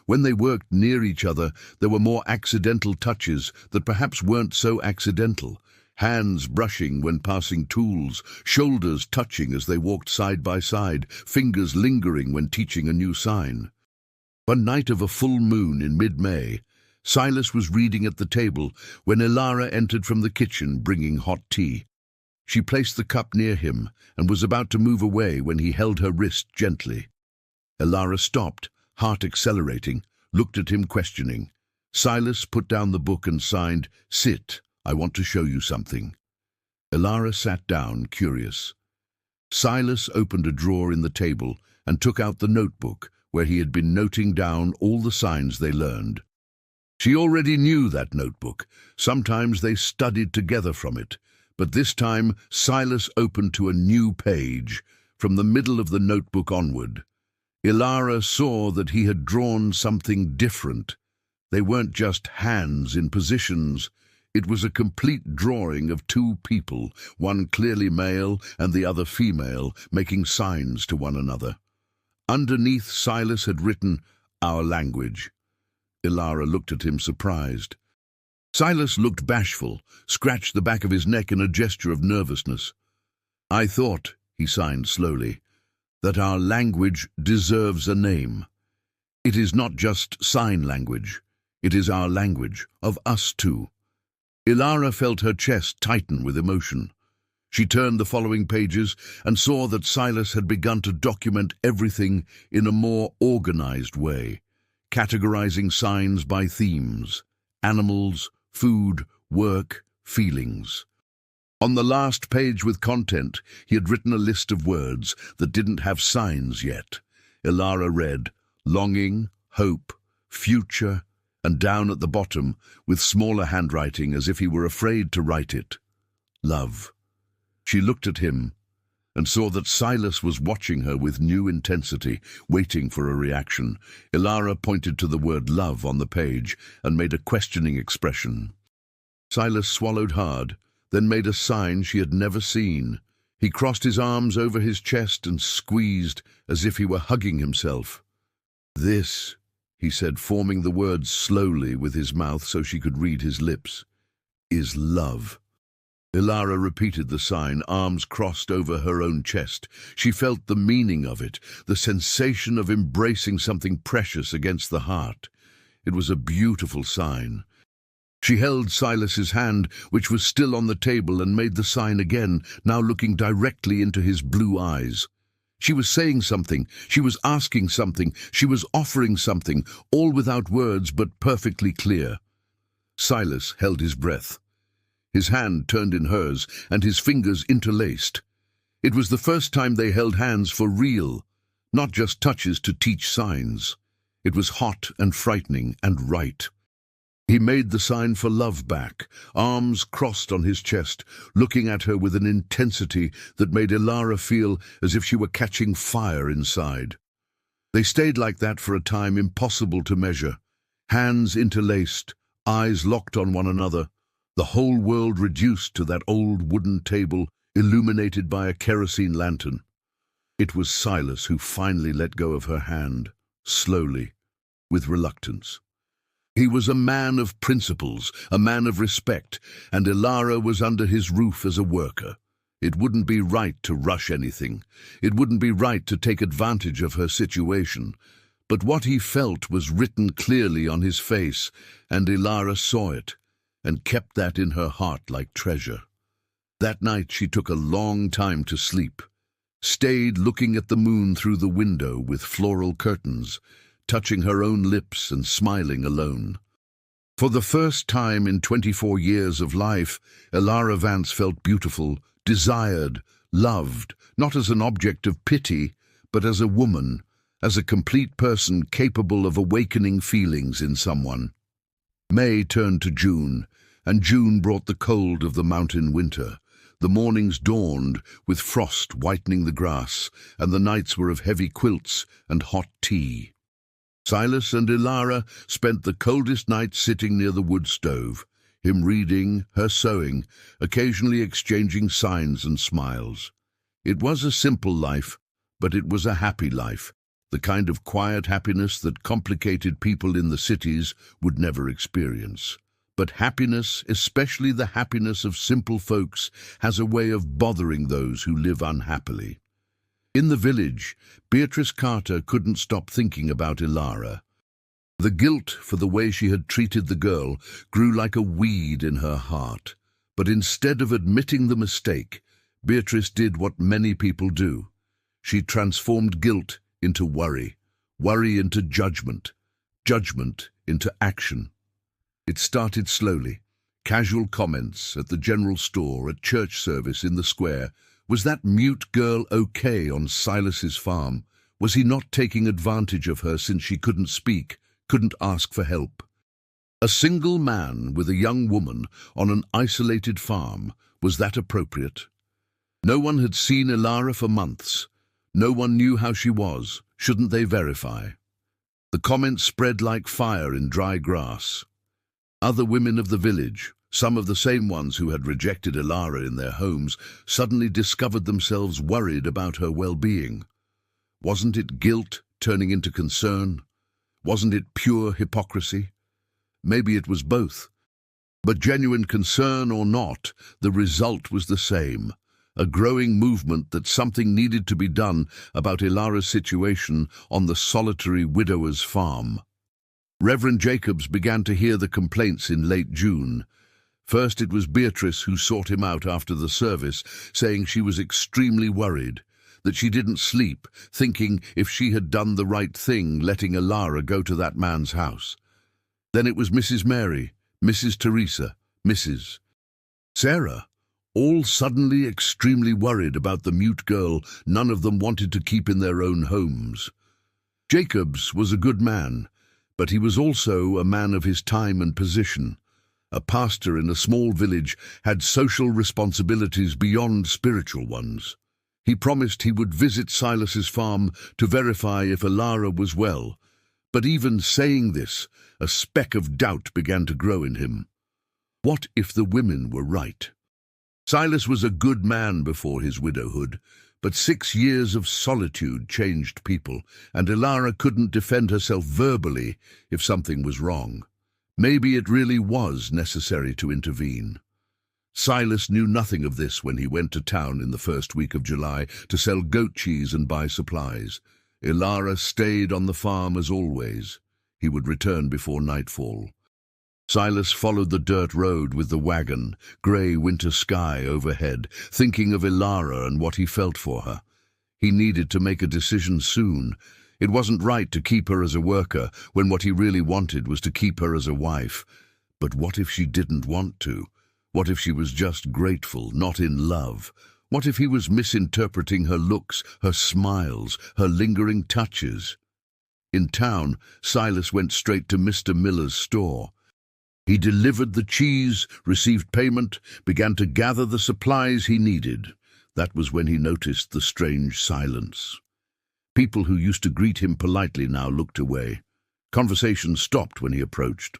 When they worked near each other, there were more accidental touches that perhaps weren't so accidental. Hands brushing when passing tools, shoulders touching as they walked side by side, fingers lingering when teaching a new sign. One night of a full moon in mid-May, Silas was reading at the table when Ilara entered from the kitchen bringing hot tea. She placed the cup near him and was about to move away when he held her wrist gently. Ilara stopped, heart accelerating, looked at him questioning. Silas put down the book and signed, "Sit, I want to show you something." Ilara sat down, curious. Silas opened a drawer in the table and took out the notebook where he had been noting down all the signs they learned. She already knew that notebook. Sometimes they studied together from it, but this time Silas opened to a new page, from the middle of the notebook onward. Ilara saw that he had drawn something different. They weren't just hands in positions. It was a complete drawing of two people, one clearly male and the other female, making signs to one another. Underneath, Silas had written, "Our language." Ilara looked at him surprised. Silas looked bashful, scratched the back of his neck in a gesture of nervousness. "I thought," he signed slowly, "that our language deserves a name. It is not just sign language. It is our language, of us two." Ilara felt her chest tighten with emotion. She turned the following pages and saw that Silas had begun to document everything in a more organized way, categorizing signs by themes: animals, food, work, feelings. On the last page with content, he had written a list of words that didn't have signs yet. Ilara read, longing, hope, future, and down at the bottom, with smaller handwriting as if he were afraid to write it, love. She looked at him and saw that Silas was watching her with new intensity, waiting for a reaction. Ilara pointed to the word love on the page and made a questioning expression. Silas swallowed hard, then made a sign she had never seen. He crossed his arms over his chest and squeezed as if he were hugging himself. "This," he said, forming the words slowly with his mouth so she could read his lips, "is love." Ilara repeated the sign, arms crossed over her own chest. She felt the meaning of it, the sensation of embracing something precious against the heart. It was a beautiful sign. She held Silas's hand, which was still on the table, and made the sign again, now looking directly into his blue eyes. She was saying something, she was asking something, she was offering something, all without words but perfectly clear. Silas held his breath. His hand turned in hers, and his fingers interlaced. It was the first time they held hands for real, not just touches to teach signs. It was hot and frightening and right. He made the sign for love back, arms crossed on his chest, looking at her with an intensity that made Ilara feel as if she were catching fire inside. They stayed like that for a time impossible to measure, hands interlaced, eyes locked on one another, the whole world reduced to that old wooden table illuminated by a kerosene lantern. It was Silas who finally let go of her hand, slowly, with reluctance. He was a man of principles, a man of respect, and Ilara was under his roof as a worker. It wouldn't be right to rush anything. It wouldn't be right to take advantage of her situation. But what he felt was written clearly on his face, and Ilara saw it, and kept that in her heart like treasure. That night she took a long time to sleep, stayed looking at the moon through the window with floral curtains, touching her own lips and smiling alone. For the first time in 24 years of life, Ilara Vance felt beautiful, desired, loved, not as an object of pity, but as a woman, as a complete person capable of awakening feelings in someone. May turned to June, and June brought the cold of the mountain winter. The mornings dawned, with frost whitening the grass, and the nights were of heavy quilts and hot tea. Silas and Ilara spent the coldest nights sitting near the wood stove, him reading, her sewing, occasionally exchanging signs and smiles. It was a simple life, but it was a happy life, the kind of quiet happiness that complicated people in the cities would never experience. But happiness, especially the happiness of simple folks, has a way of bothering those who live unhappily. In the village, Beatrice Carter couldn't stop thinking about Ilara. The guilt for the way she had treated the girl grew like a weed in her heart. But instead of admitting the mistake, Beatrice did what many people do. She transformed guilt into worry, worry into judgment, judgment into action. It started slowly. Casual comments at the general store, at church service in the square. Was that mute girl okay on Silas's farm? Was he not taking advantage of her since she couldn't speak, couldn't ask for help? A single man with a young woman on an isolated farm, was that appropriate? No one had seen Ilara for months. No one knew how she was. Shouldn't they verify? The comments spread like fire in dry grass. Other women of the village, some of the same ones who had rejected Ilara in their homes, suddenly discovered themselves worried about her well-being. Wasn't it guilt turning into concern? Wasn't it pure hypocrisy? Maybe it was both. But genuine concern or not, the result was the same. A growing movement that something needed to be done about Ilara's situation on the solitary widower's farm. Reverend Jacobs began to hear the complaints in late June. First it was Beatrice who sought him out after the service, saying she was extremely worried, that she didn't sleep, thinking if she had done the right thing letting Ilara go to that man's house. Then it was Mrs. Mary, Mrs. Teresa, Mrs. Sarah, all suddenly extremely worried about the mute girl none of them wanted to keep in their own homes. Jacobs was a good man, but he was also a man of his time and position. A pastor in a small village had social responsibilities beyond spiritual ones. He promised he would visit Silas's farm to verify if Ilara was well, but even saying this, a speck of doubt began to grow in him. What if the women were right? Silas was a good man before his widowhood, but 6 years of solitude changed people, and Ilara couldn't defend herself verbally if something was wrong. Maybe it really was necessary to intervene. Silas knew nothing of this when he went to town in the first week of July to sell goat cheese and buy supplies. Ilara stayed on the farm as always. He would return before nightfall. Silas followed the dirt road with the wagon, grey winter sky overhead, thinking of Ilara and what he felt for her. He needed to make a decision soon. It wasn't right to keep her as a worker when what he really wanted was to keep her as a wife. But what if she didn't want to? What if she was just grateful, not in love? What if he was misinterpreting her looks, her smiles, her lingering touches? In town, Silas went straight to Mr. Miller's store. He delivered the cheese, received payment, began to gather the supplies he needed. That was when he noticed the strange silence. People who used to greet him politely now looked away. Conversation stopped when he approached.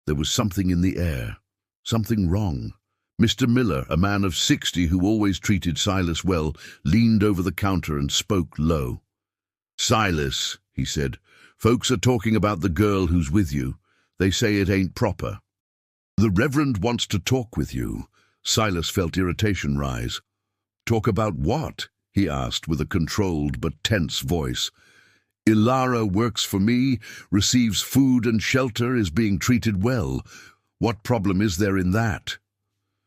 There was something in the air, something wrong. Mr. Miller, a man of 60 who always treated Silas well, leaned over the counter and spoke low. "Silas," he said, "folks are talking about the girl who's with you. They say it ain't proper." "The Reverend wants to talk with you." Silas felt irritation rise. "Talk about what?" he asked with a controlled but tense voice. "Ilara works for me, receives food and shelter, is being treated well. What problem is there in that?"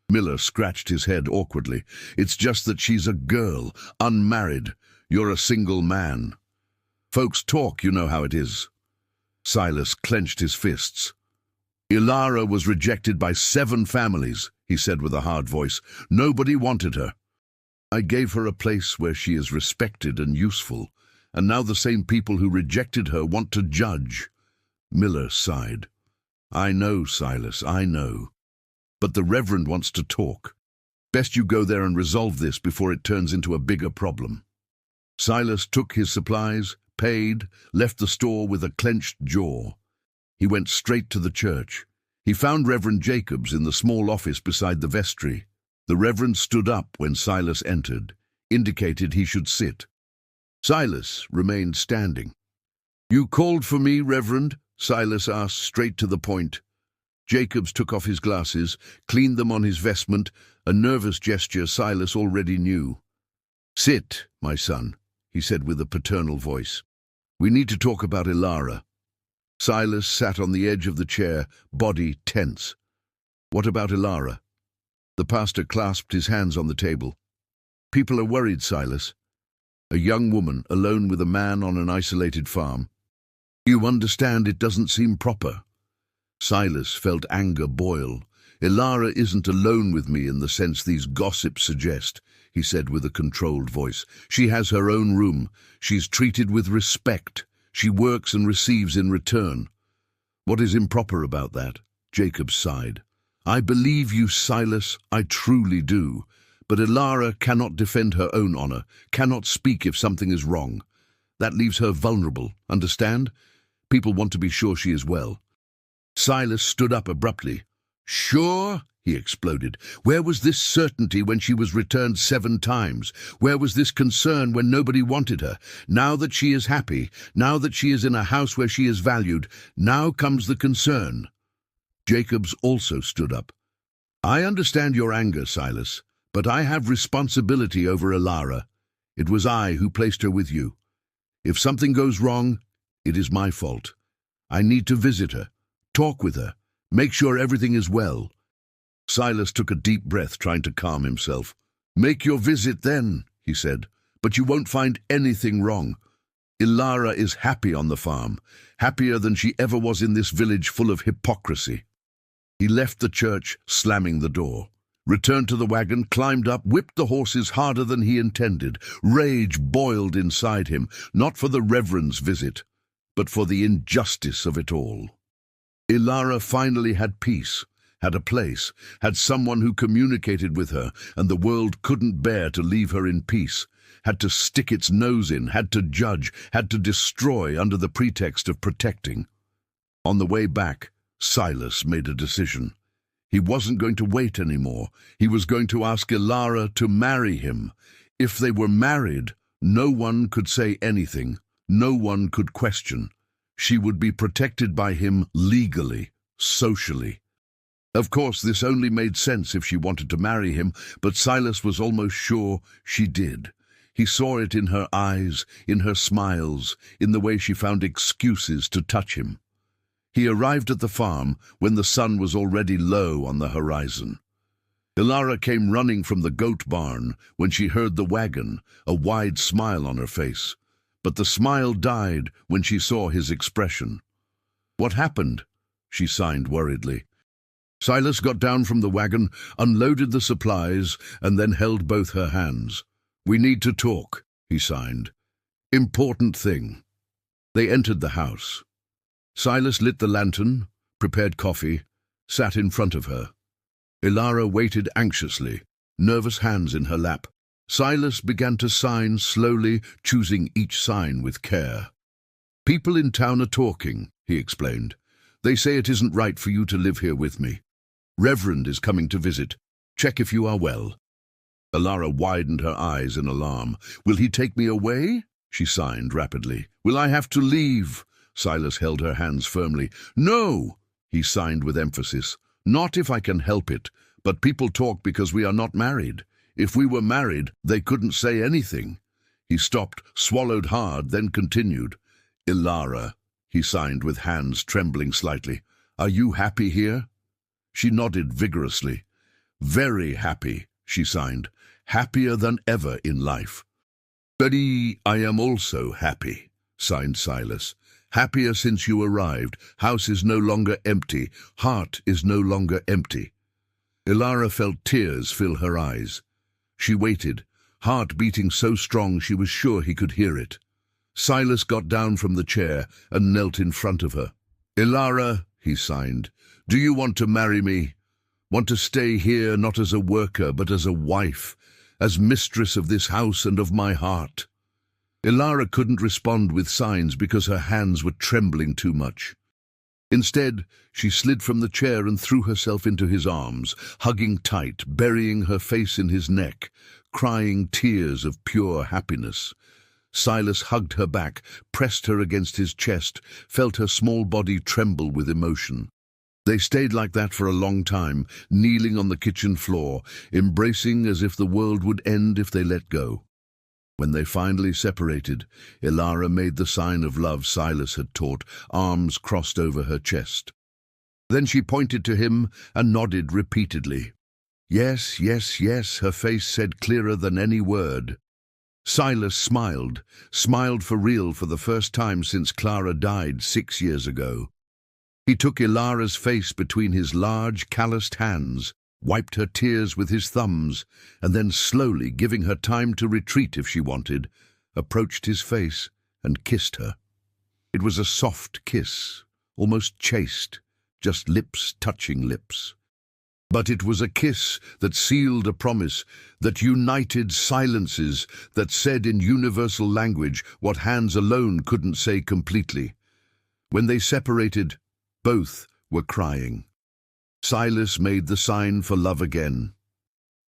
Miller scratched his head awkwardly. "It's just that she's a girl, unmarried. You're a single man. Folks talk, you know how it is." Silas clenched his fists. "Ilara was rejected by 7 families," he said with a hard voice. "Nobody wanted her. I gave her a place where she is respected and useful, and now the same people who rejected her want to judge." Miller sighed. "I know, Silas, I know. But the Reverend wants to talk. Best you go there and resolve this before it turns into a bigger problem." Silas took his supplies, paid, left the store with a clenched jaw. He went straight to the church. He found Reverend Jacobs in the small office beside the vestry. The Reverend stood up when Silas entered, indicated he should sit. Silas remained standing. "You called for me, Reverend?" Silas asked, straight to the point. Jacobs took off his glasses, cleaned them on his vestment, a nervous gesture Silas already knew. "Sit, my son," he said with a paternal voice. "We need to talk about Ilara." Silas sat on the edge of the chair, body tense. "What about Ilara?" The pastor clasped his hands on the table. "People are worried, Silas. A young woman, alone with a man on an isolated farm. You understand it doesn't seem proper." Silas felt anger boil. "Ilara isn't alone with me in the sense these gossips suggest," he said with a controlled voice. "She has her own room. She's treated with respect. She works and receives in return." "What is improper about that?" Jacob sighed. "I believe you, Silas, I truly do. But Ilara cannot defend her own honor, cannot speak if something is wrong. That leaves her vulnerable, understand? People want to be sure she is well." Silas stood up abruptly. "Sure?" he exploded. "Where was this certainty when she was returned 7 times? Where was this concern when nobody wanted her? Now that she is happy, now that she is in a house where she is valued, now comes the concern." Jacobs also stood up. "I understand your anger, Silas, but I have responsibility over Ilara. It was I who placed her with you. If something goes wrong, it is my fault. I need to visit her, talk with her, make sure everything is well." Silas took a deep breath, trying to calm himself. "Make your visit then," he said, "but you won't find anything wrong. Ilara is happy on the farm, happier than she ever was in this village full of hypocrisy." He left the church, slamming the door, returned to the wagon, climbed up, whipped the horses harder than he intended. Rage boiled inside him, not for the Reverend's visit, but for the injustice of it all. Ilara finally had peace, had a place, had someone who communicated with her, and the world couldn't bear to leave her in peace, had to stick its nose in, had to judge, had to destroy under the pretext of protecting. On the way back, Silas made a decision. He wasn't going to wait anymore. He was going to ask Ilara to marry him. If they were married, no one could say anything, no one could question. She would be protected by him legally, socially. Of course, this only made sense if she wanted to marry him, but Silas was almost sure she did. He saw it in her eyes, in her smiles, in the way she found excuses to touch him. He arrived at the farm when the sun was already low on the horizon. Ilara came running from the goat barn when she heard the wagon, a wide smile on her face. But the smile died when she saw his expression. "What happened?" she signed worriedly. Silas got down from the wagon, unloaded the supplies, and then held both her hands. "We need to talk," he signed. "Important thing." They entered the house. Silas lit the lantern, prepared coffee, sat in front of her. Ilara waited anxiously, nervous hands in her lap. Silas began to sign slowly, choosing each sign with care. "People in town are talking," he explained. "They say it isn't right for you to live here with me. Reverend is coming to visit. Check if you are well." Ilara widened her eyes in alarm. "Will he take me away?" she signed rapidly. "Will I have to leave?" Silas held her hands firmly. "No," he signed with emphasis. "Not if I can help it, but people talk because we are not married. If we were married, they couldn't say anything." He stopped, swallowed hard, then continued. "Ilara," he signed with hands trembling slightly. "Are you happy here?" She nodded vigorously. "Very happy," she signed. "Happier than ever in life." "But I am also happy," signed Silas. "Happier since you arrived. House is no longer empty. Heart is no longer empty." Ilara felt tears fill her eyes. She waited, heart beating so strong she was sure he could hear it. Silas got down from the chair and knelt in front of her. "Ilara," he signed, "do you want to marry me? Want to stay here not as a worker but as a wife, as mistress of this house and of my heart?" Ilara couldn't respond with signs because her hands were trembling too much. Instead, she slid from the chair and threw herself into his arms, hugging tight, burying her face in his neck, crying tears of pure happiness. Silas hugged her back, pressed her against his chest, felt her small body tremble with emotion. They stayed like that for a long time, kneeling on the kitchen floor, embracing as if the world would end if they let go. When they finally separated, Ilara made the sign of love Silas had taught, arms crossed over her chest. Then she pointed to him and nodded repeatedly. "Yes, yes, yes," her face said clearer than any word. Silas smiled for real for the first time since Clara died 6 years ago. He took Ilara's face between his large, calloused hands, wiped her tears with his thumbs, and then slowly, giving her time to retreat if she wanted, approached his face and kissed her. It was a soft kiss, almost chaste, just lips touching lips. But it was a kiss that sealed a promise, that united silences, that said in universal language what hands alone couldn't say completely. When they separated, both were crying. Silas made the sign for love again.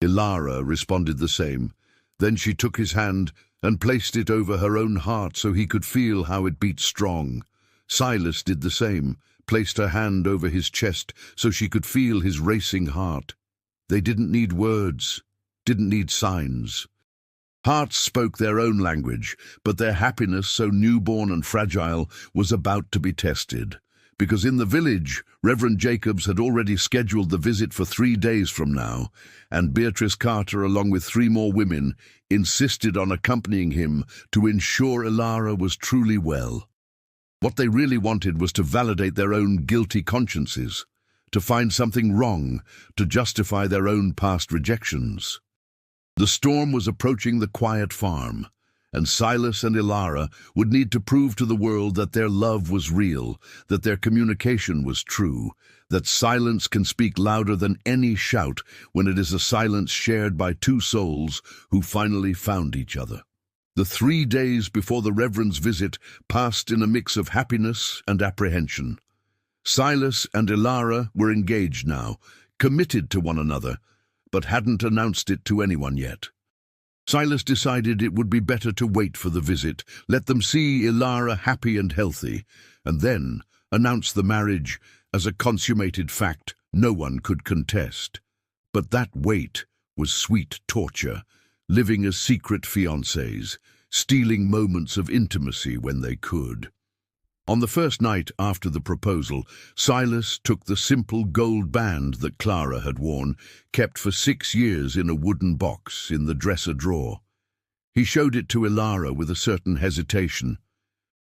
Ilara responded the same. Then she took his hand and placed it over her own heart so he could feel how it beat strong. Silas did the same, placed her hand over his chest so she could feel his racing heart. They didn't need words, didn't need signs. Hearts spoke their own language, but their happiness, so newborn and fragile, was about to be tested. Because in the village, Reverend Jacobs had already scheduled the visit for 3 days from now, and Beatrice Carter, along with 3 more women, insisted on accompanying him to ensure Ilara was truly well. What they really wanted was to validate their own guilty consciences, to find something wrong, to justify their own past rejections. The storm was approaching the quiet farm, and Silas and Ilara would need to prove to the world that their love was real, that their communication was true, that silence can speak louder than any shout when it is a silence shared by 2 souls who finally found each other. The 3 days before the Reverend's visit passed in a mix of happiness and apprehension. Silas and Ilara were engaged now, committed to one another, but hadn't announced it to anyone yet. Silas decided it would be better to wait for the visit, let them see Ilara happy and healthy, and then announce the marriage as a consummated fact no one could contest. But that wait was sweet torture, living as secret fiancés, stealing moments of intimacy when they could. On the first night after the proposal, Silas took the simple gold band that Clara had worn, kept for 6 years in a wooden box in the dresser drawer. He showed it to Ilara with a certain hesitation.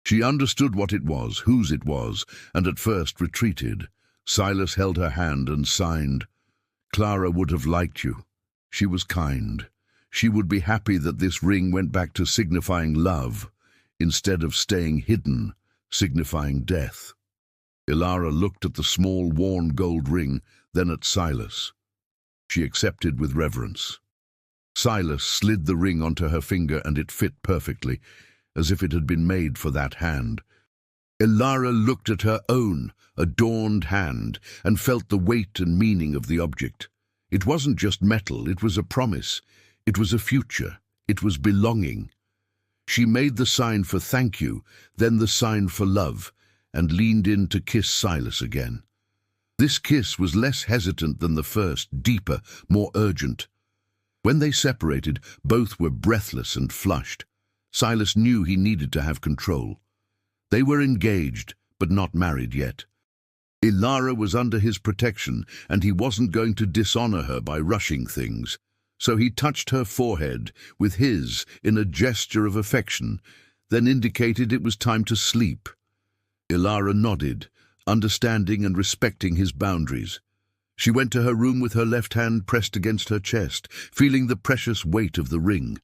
She understood what it was, whose it was, and at first retreated. Silas held her hand and signed. Clara would have liked you. She was kind. She would be happy that this ring went back to signifying love, instead of staying hidden, signifying death. Ilara looked at the small, worn gold ring, then at Silas. She accepted with reverence. Silas slid the ring onto her finger and it fit perfectly, as if it had been made for that hand. Ilara looked at her own, adorned hand, and felt the weight and meaning of the object. It wasn't just metal, it was a promise. It was a future. It was belonging. She made the sign for thank you, then the sign for love, and leaned in to kiss Silas again. This kiss was less hesitant than the first, deeper, more urgent. When they separated, both were breathless and flushed. Silas knew he needed to have control. They were engaged, but not married yet. Ilara was under his protection, and he wasn't going to dishonor her by rushing things. So he touched her forehead with his in a gesture of affection, then indicated it was time to sleep. Ilara nodded, understanding and respecting his boundaries. She went to her room with her left hand pressed against her chest, feeling the precious weight of the ring.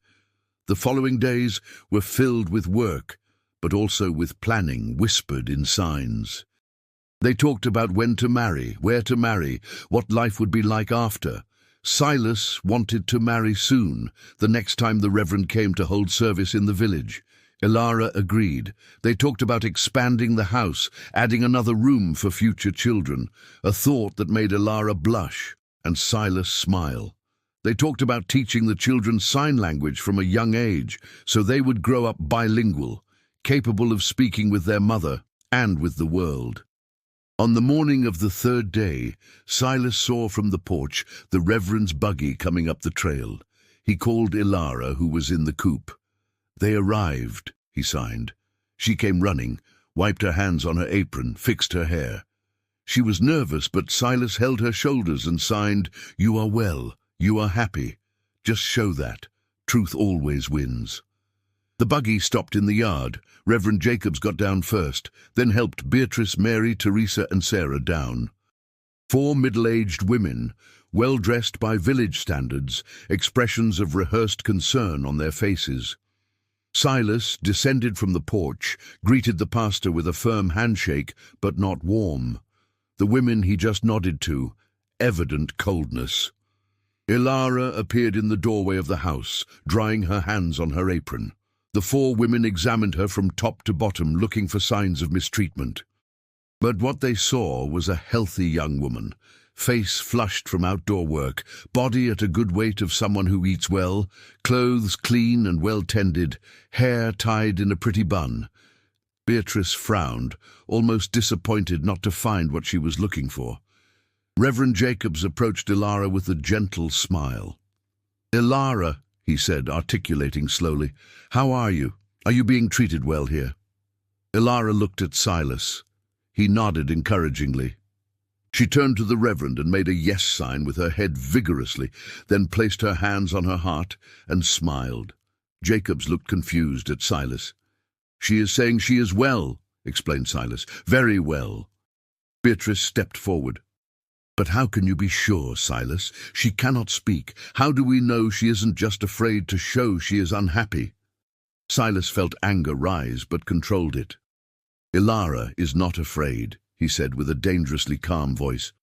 The following days were filled with work, but also with planning whispered in signs. They talked about when to marry, where to marry, what life would be like after. Silas wanted to marry soon, the next time the Reverend came to hold service in the village. Ilara agreed. They talked about expanding the house, adding another room for future children, a thought that made Ilara blush and Silas smile. They talked about teaching the children sign language from a young age, so they would grow up bilingual, capable of speaking with their mother and with the world. On the morning of the third day, Silas saw from the porch the Reverend's buggy coming up the trail. He called Ilara, who was in the coupe. They arrived, he signed. She came running, wiped her hands on her apron, fixed her hair. She was nervous, but Silas held her shoulders and signed, "You are well, you are happy. Just show that. Truth always wins." The buggy stopped in the yard. Reverend Jacobs got down first, then helped Beatrice, Mary, Teresa, and Sarah down. 4 middle-aged women, well-dressed by village standards, expressions of rehearsed concern on their faces. Silas descended from the porch, greeted the pastor with a firm handshake, but not warm. The women he just nodded to, evident coldness. Ilara appeared in the doorway of the house, drying her hands on her apron. The 4 women examined her from top to bottom, looking for signs of mistreatment. But what they saw was a healthy young woman, face flushed from outdoor work, body at a good weight of someone who eats well, clothes clean and well-tended, hair tied in a pretty bun. Beatrice frowned, almost disappointed not to find what she was looking for. Reverend Jacobs approached Ilara with a gentle smile. "Ilara," he said, articulating slowly, "how are you? Are you being treated well here?" Ilara looked at Silas. He nodded encouragingly. She turned to the Reverend and made a yes sign with her head vigorously, then placed her hands on her heart and smiled. Jacobs looked confused at Silas. "She is saying she is well," explained Silas. "Very well." Beatrice stepped forward. "But how can you be sure, Silas? She cannot speak. How do we know she isn't just afraid to show she is unhappy?" Silas felt anger rise, but controlled it. "Ilara is not afraid," he said with a dangerously calm voice.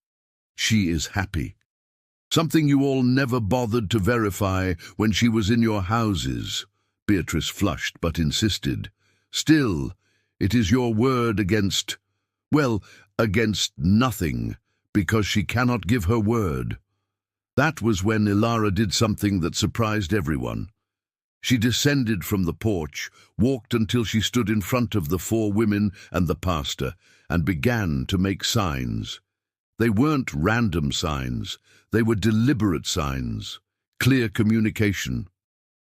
"She is happy. Something you all never bothered to verify when she was in your houses." Beatrice flushed but insisted. "Still, it is your word against, well, against nothing, because she cannot give her word." That was when Ilara did something that surprised everyone. She descended from the porch, walked until she stood in front of the 4 women and the pastor, and began to make signs. They weren't random signs, they were deliberate signs, clear communication.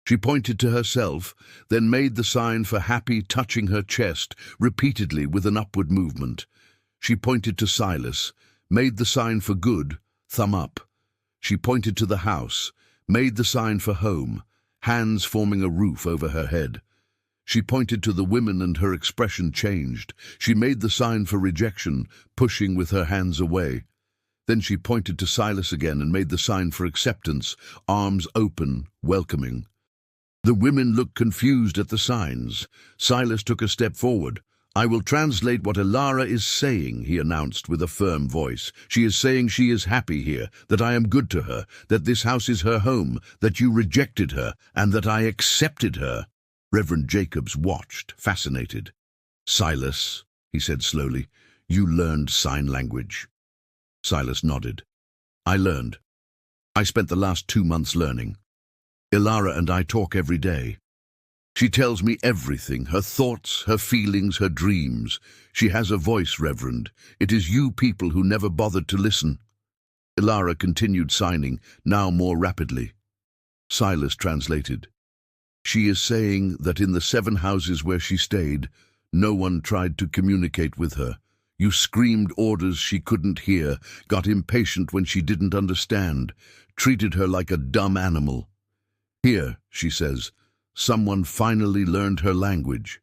She pointed to herself, then made the sign for happy, touching her chest repeatedly with an upward movement. She pointed to Silas, made the sign for good, thumb up. She pointed to the house, made the sign for home, hands forming a roof over her head. She pointed to the women and her expression changed. She made the sign for rejection, pushing with her hands away. Then she pointed to Silas again and made the sign for acceptance, arms open, welcoming. The women looked confused at the signs. Silas took a step forward. "I will translate what Elara is saying," he announced with a firm voice. "She is saying she is happy here, that I am good to her, that this house is her home, that you rejected her, and that I accepted her." Reverend Jacobs watched, fascinated. "Silas," he said slowly, "you learned sign language." Silas nodded. "I learned. I spent the last 2 months learning. Elara and I talk every day. She tells me everything, her thoughts, her feelings, her dreams. She has a voice, Reverend. It is you people who never bothered to listen." Elara continued signing, now more rapidly. Silas translated. "She is saying that in the 7 houses where she stayed, no one tried to communicate with her. You screamed orders she couldn't hear, got impatient when she didn't understand, treated her like a dumb animal. Here," she says, "someone finally learned her language.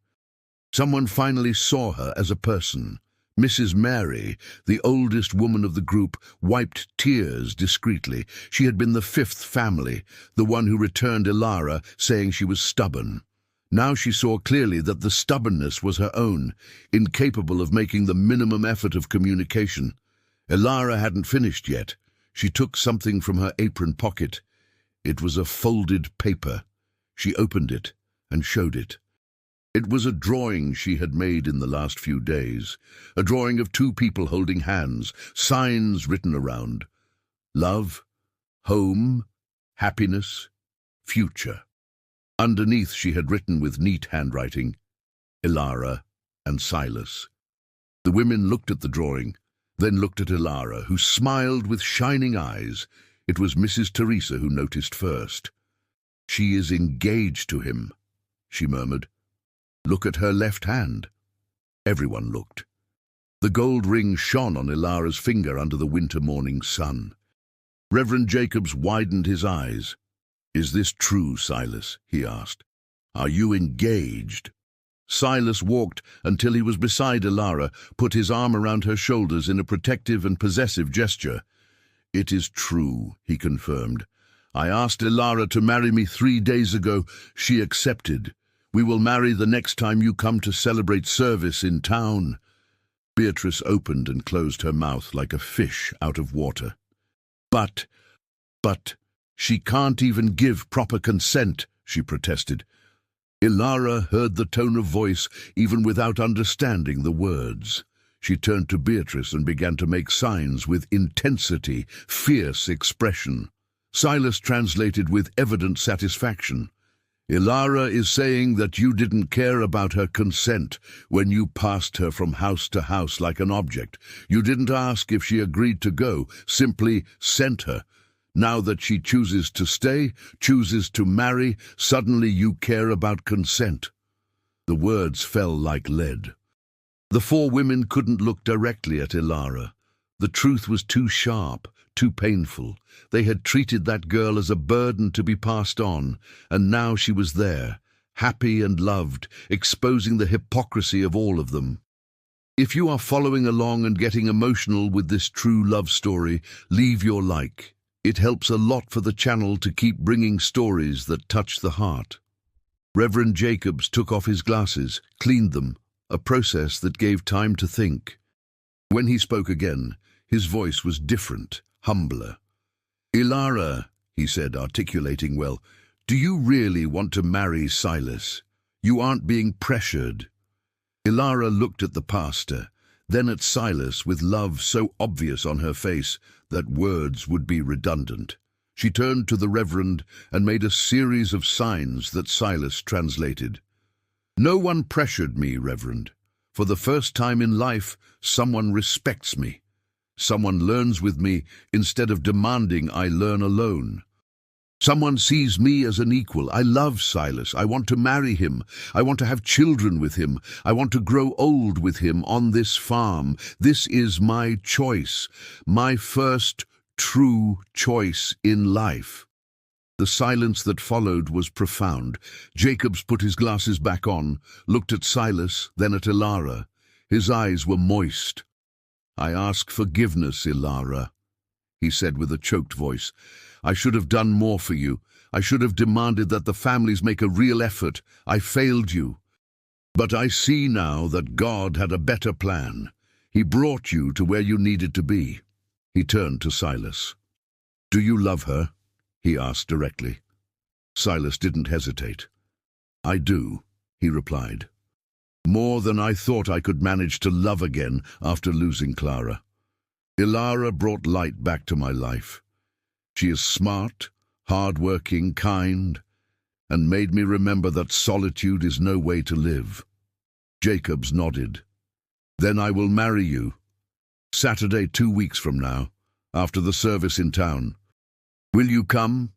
Someone finally saw her as a person." Mrs. Mary, the oldest woman of the group, wiped tears discreetly. She had been the 5th family, the one who returned Elara, saying she was stubborn. Now she saw clearly that the stubbornness was her own, incapable of making the minimum effort of communication. Elara hadn't finished yet. She took something from her apron pocket. It was a folded paper. She opened it and showed it. It was a drawing she had made in the last few days, a drawing of 2 people holding hands, signs written around. Love, home, happiness, future. Underneath she had written with neat handwriting, Elara and Silas. The women looked at the drawing, then looked at Elara, who smiled with shining eyes. It was Mrs. Teresa who noticed first. "She is engaged to him," she murmured. "Look at her left hand." Everyone looked. The gold ring shone on Elara's finger under the winter morning sun. Reverend Jacobs widened his eyes. "Is this true, Silas?" he asked. "Are you engaged?" Silas walked until he was beside Elara, put his arm around her shoulders in a protective and possessive gesture. "It is true," he confirmed. "I asked Elara to marry me 3 days ago. She accepted. We will marry the next time you come to celebrate service in town." Beatrice opened and closed her mouth like a fish out of water. But, she can't even give proper consent," she protested. Elara heard the tone of voice even without understanding the words. She turned to Beatrice and began to make signs with intensity, fierce expression. Silas translated with evident satisfaction. "Elara is saying that you didn't care about her consent when you passed her from house to house like an object. You didn't ask if she agreed to go, simply sent her. Now that she chooses to stay, chooses to marry, suddenly you care about consent." The words fell like lead. The 4 women couldn't look directly at Elara. The truth was too sharp, too painful. They had treated that girl as a burden to be passed on, and now she was there, happy and loved, exposing the hypocrisy of all of them. If you are following along and getting emotional with this true love story, leave your like. It helps a lot for the channel to keep bringing stories that touch the heart. Reverend Jacobs took off his glasses, cleaned them, a process that gave time to think. When he spoke again, his voice was different, humbler. "Elara," he said, articulating well, "do you really want to marry Silas? You aren't being pressured." Elara looked at the pastor, then at Silas with love so obvious on her face that words would be redundant. She turned to the Reverend and made a series of signs that Silas translated. "No one pressured me, Reverend. For the first time in life, someone respects me. Someone learns with me instead of demanding I learn alone." Someone sees me as an equal. I love Silas. I want to marry him. I want to have children with him. I want to grow old with him on this farm. This is my choice, my first true choice in life." The silence that followed was profound. Jacobs put his glasses back on, looked at Silas, then at Ilara. His eyes were moist. "I ask forgiveness, Ilara," he said with a choked voice. "I should have done more for you. I should have demanded that the families make a real effort. I failed you. But I see now that God had a better plan. He brought you to where you needed to be." He turned to Silas. "Do you love her?" he asked directly. Silas didn't hesitate. "I do," he replied. "More than I thought I could manage to love again after losing Clara. Ilara brought light back to my life. She is smart, hard-working, kind, and made me remember that solitude is no way to live." Jacobs nodded. "Then I will marry you. Saturday 2 weeks from now, after the service in town. Will you come?"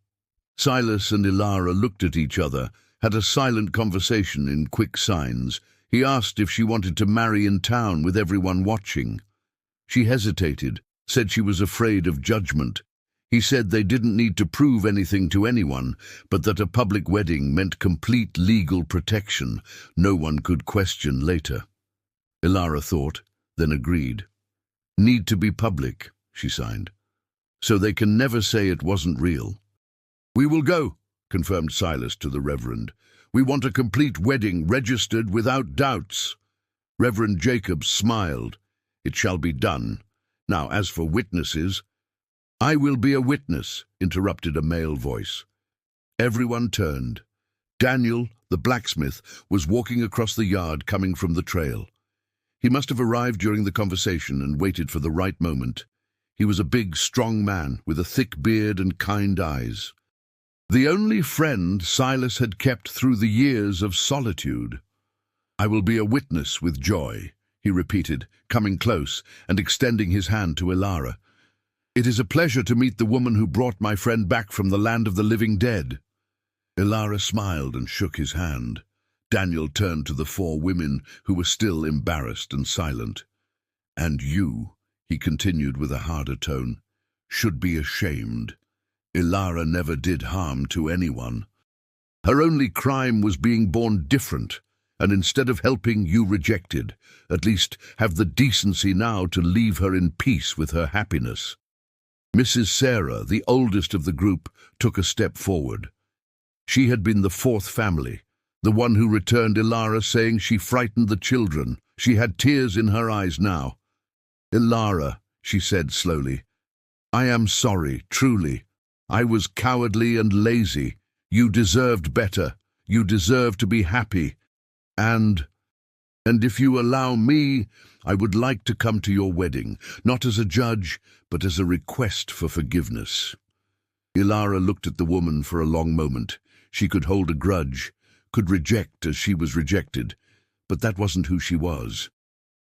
Silas and Ilara looked at each other, had a silent conversation in quick signs. He asked if she wanted to marry in town with everyone watching. She hesitated, said she was afraid of judgment. He said they didn't need to prove anything to anyone, but that a public wedding meant complete legal protection. No one could question later. Ilara thought, then agreed. "Need to be public," she signed, "so they can never say it wasn't real." "We will go," confirmed Silas to the Reverend. "We want a complete wedding, registered without doubts." Reverend Jacobs smiled. "It shall be done. Now, as for witnesses—" "I will be a witness," interrupted a male voice. Everyone turned. Daniel, the blacksmith, was walking across the yard coming from the trail. He must have arrived during the conversation and waited for the right moment. He was a big, strong man with a thick beard and kind eyes. The only friend Silas had kept through the years of solitude. "I will be a witness with joy," he repeated, coming close and extending his hand to Ilara. "It is a pleasure to meet the woman who brought my friend back from the land of the living dead." Ilara smiled and shook his hand. Daniel turned to the 4 women who were still embarrassed and silent. "And you," he continued with a harder tone, "should be ashamed. Ilara never did harm to anyone. Her only crime was being born different, and instead of helping, you rejected. At least have the decency now to leave her in peace with her happiness." Mrs. Sarah, the oldest of the group, took a step forward. She had been the 4th family, the one who returned Ilara, saying she frightened the children. She had tears in her eyes now. "Ilara," she said slowly, "I am sorry, truly. I was cowardly and lazy. You deserved better. You deserve to be happy. And if you allow me, I would like to come to your wedding, not as a judge, but as a request for forgiveness." Ilara looked at the woman for a long moment. She could hold a grudge, could reject as she was rejected, but that wasn't who she was.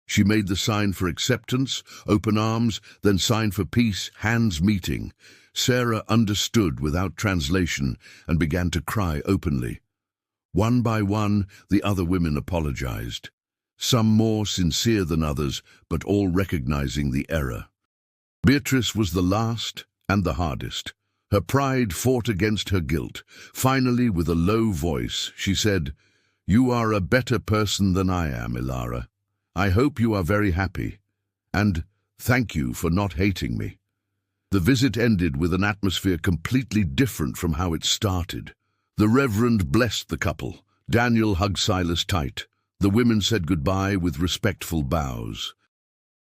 She made the sign for acceptance, open arms, then sign for peace, hands meeting. Sarah understood without translation and began to cry openly. One by one, the other women apologized, some more sincere than others, but all recognizing the error. Beatrice was the last and the hardest. Her pride fought against her guilt. Finally, with a low voice, she said, "You are a better person than I am, Ilara. I hope you are very happy, and thank you for not hating me." The visit ended with an atmosphere completely different from how it started. The Reverend blessed the couple. Daniel hugged Silas tight. The women said goodbye with respectful bows.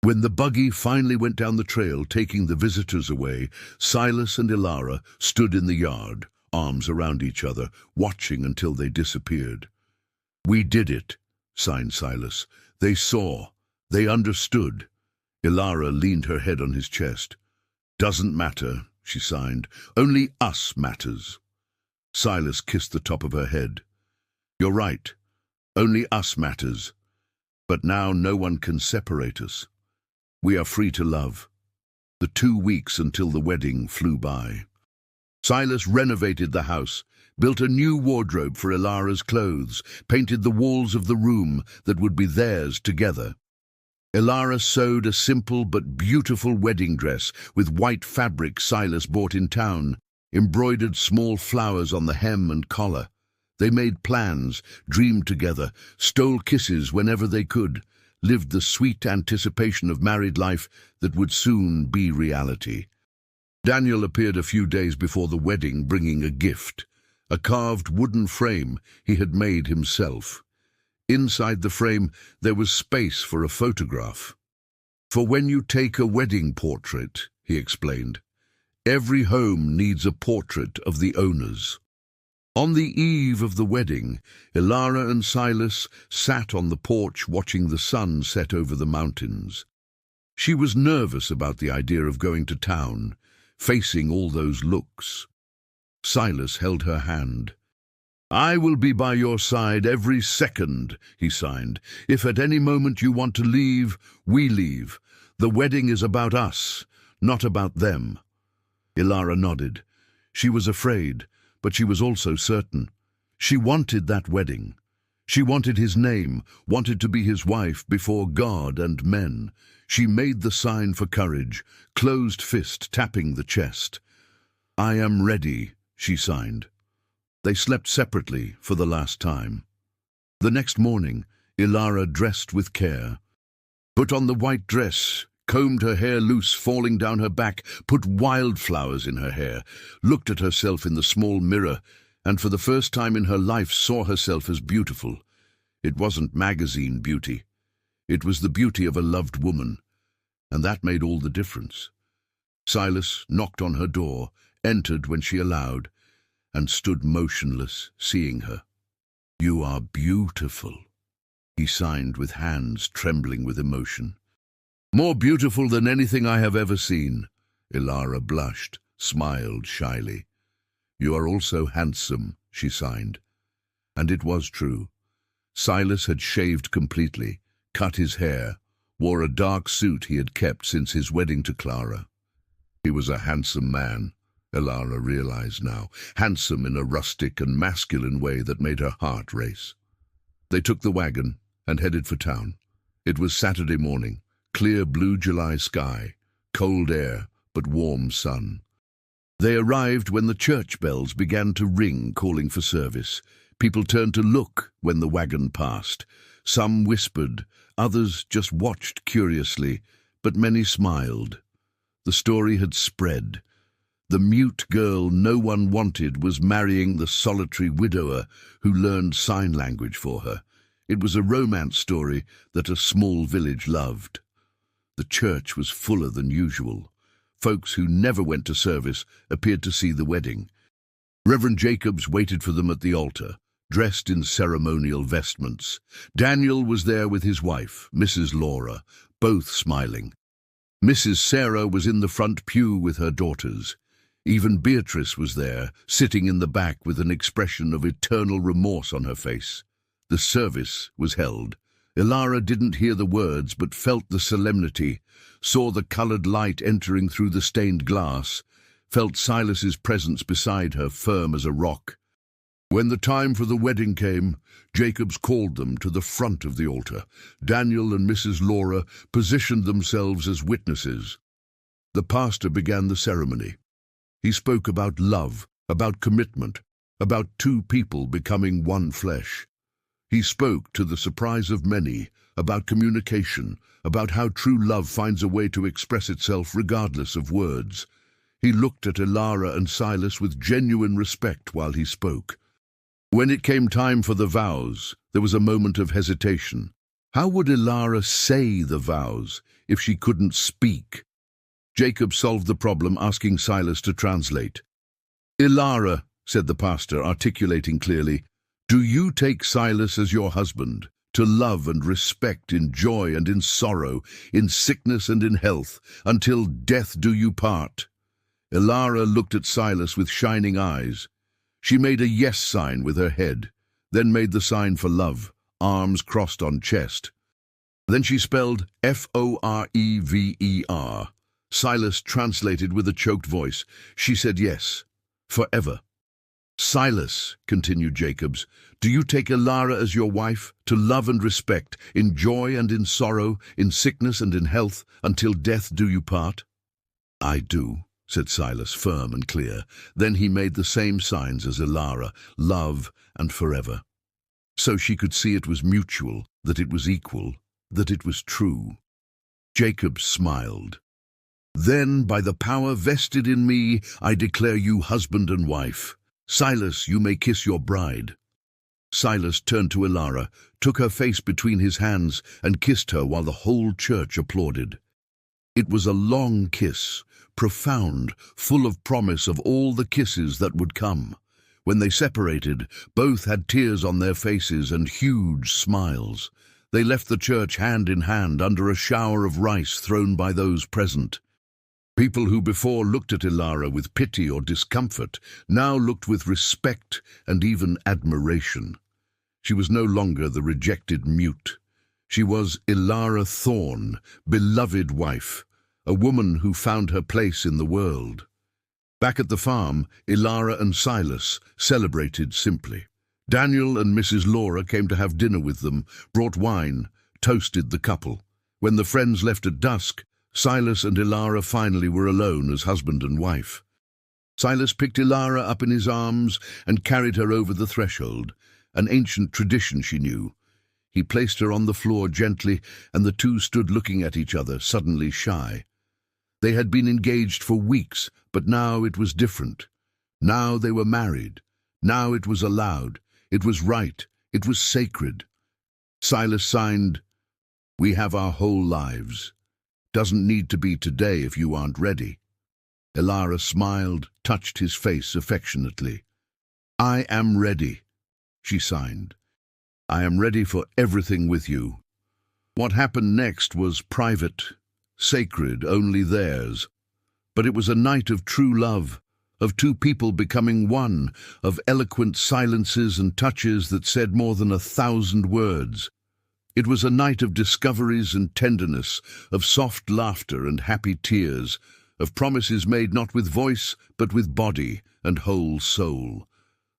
When the buggy finally went down the trail, taking the visitors away, Silas and Ilara stood in the yard, arms around each other, watching until they disappeared. "We did it," signed Silas. "They saw. They understood." Ilara leaned her head on his chest. "Doesn't matter," she signed. "Only us matters." Silas kissed the top of her head. "You're right. Only us matters. But now no one can separate us. We are free to love." The 2 weeks until the wedding flew by. Silas renovated the house, built a new wardrobe for Ilara's clothes, painted the walls of the room that would be theirs together. Ilara sewed a simple but beautiful wedding dress with white fabric Silas bought in town, embroidered small flowers on the hem and collar. They made plans, dreamed together, stole kisses whenever they could, lived the sweet anticipation of married life that would soon be reality. Daniel appeared a few days before the wedding, bringing a gift, a carved wooden frame he had made himself. Inside the frame there was space for a photograph. "For when you take a wedding portrait," he explained, "every home needs a portrait of the owners." On the eve of the wedding, Ilara and Silas sat on the porch watching the sun set over the mountains. She was nervous about the idea of going to town, facing all those looks. Silas held her hand. "I will be by your side every second," he signed. "If at any moment you want to leave, we leave. The wedding is about us, not about them." Ilara nodded. She was afraid, but she was also certain. She wanted that wedding. She wanted his name, wanted to be his wife before God and men. She made the sign for courage, closed fist tapping the chest. "I am ready," she signed. They slept separately for the last time. The next morning, Ilara dressed with care. Put on the white dress, combed her hair loose falling down her back, put wildflowers in her hair, looked at herself in the small mirror, and for the first time in her life saw herself as beautiful. It wasn't magazine beauty. It was the beauty of a loved woman, and that made all the difference. Silas knocked on her door, entered when she allowed, and stood motionless, seeing her. "You are beautiful," he signed with hands trembling with emotion. "More beautiful than anything I have ever seen." Ilara blushed, smiled shyly. "You are also handsome," she signed. And it was true. Silas had shaved completely, cut his hair, wore a dark suit he had kept since his wedding to Clara. He was a handsome man, Ilara realized now, handsome in a rustic and masculine way that made her heart race. They took the wagon and headed for town. It was Saturday morning, clear blue July sky, cold air, but warm sun. They arrived when the church bells began to ring, calling for service. People turned to look when the wagon passed. Some whispered, others just watched curiously, but many smiled. The story had spread. The mute girl no one wanted was marrying the solitary widower who learned sign language for her. It was a romance story that a small village loved. The church was fuller than usual. Folks who never went to service appeared to see the wedding. Reverend Jacobs waited for them at the altar, dressed in ceremonial vestments. Daniel was there with his wife, Mrs. Laura, both smiling. Mrs. Sarah was in the front pew with her daughters. Even Beatrice was there, sitting in the back with an expression of eternal remorse on her face. The service was held. Ilara didn't hear the words but felt the solemnity, saw the colored light entering through the stained glass, felt Silas's presence beside her, firm as a rock. When the time for the wedding came, Jacobs called them to the front of the altar. Daniel and Mrs. Laura positioned themselves as witnesses. The pastor began the ceremony. He spoke about love, about commitment, about two people becoming one flesh. He spoke, to the surprise of many, about communication, about how true love finds a way to express itself regardless of words. He looked at Ilara and Silas with genuine respect while he spoke. When it came time for the vows, there was a moment of hesitation. How would Ilara say the vows if she couldn't speak? Jacob solved the problem, asking Silas to translate. "Ilara," said the pastor, articulating clearly, "do you take Silas as your husband, to love and respect in joy and in sorrow, in sickness and in health, until death do you part?" Ilara looked at Silas with shining eyes. She made a yes sign with her head, then made the sign for love, arms crossed on chest. Then she spelled Forever. Silas translated with a choked voice. She said yes. forever. Silas, continued Jacobs, do you take Ilara as your wife, to love and respect, in joy and in sorrow, in sickness and in health, until death do you part? I do, said Silas, firm and clear. Then he made the same signs as Ilara, love and forever. So she could see it was mutual, that it was equal, that it was true. Jacobs smiled. Then, by the power vested in me, I declare you husband and wife. Silas, you may kiss your bride. Silas turned to Ilara, took her face between his hands, and kissed her while the whole church applauded. It was a long kiss, profound, full of promise of all the kisses that would come. When they separated, both had tears on their faces and huge smiles. They left the church hand in hand under a shower of rice thrown by those present. People who before looked at Ilara with pity or discomfort now looked with respect and even admiration. She was no longer the rejected mute. She was Ilara Thorne, beloved wife, a woman who found her place in the world. Back at the farm, Ilara and Silas celebrated simply. Daniel and Mrs. Laura came to have dinner with them, brought wine, toasted the couple. When the friends left at dusk, Silas and Ilara finally were alone as husband and wife. Silas picked Ilara up in his arms and carried her over the threshold, an ancient tradition she knew. He placed her on the floor gently, and the two stood looking at each other, suddenly shy. They had been engaged for weeks, but now it was different. Now they were married. Now it was allowed. It was right. It was sacred. Silas signed, "We have our whole lives. Doesn't need to be today if you aren't ready." Ilara smiled, touched his face affectionately. "I am ready," she signed. "I am ready for everything with you." What happened next was private, sacred, only theirs. But it was a night of true love, of two people becoming one, of eloquent silences and touches that said more than 1,000 words. It was a night of discoveries and tenderness, of soft laughter and happy tears, of promises made not with voice but with body and whole soul.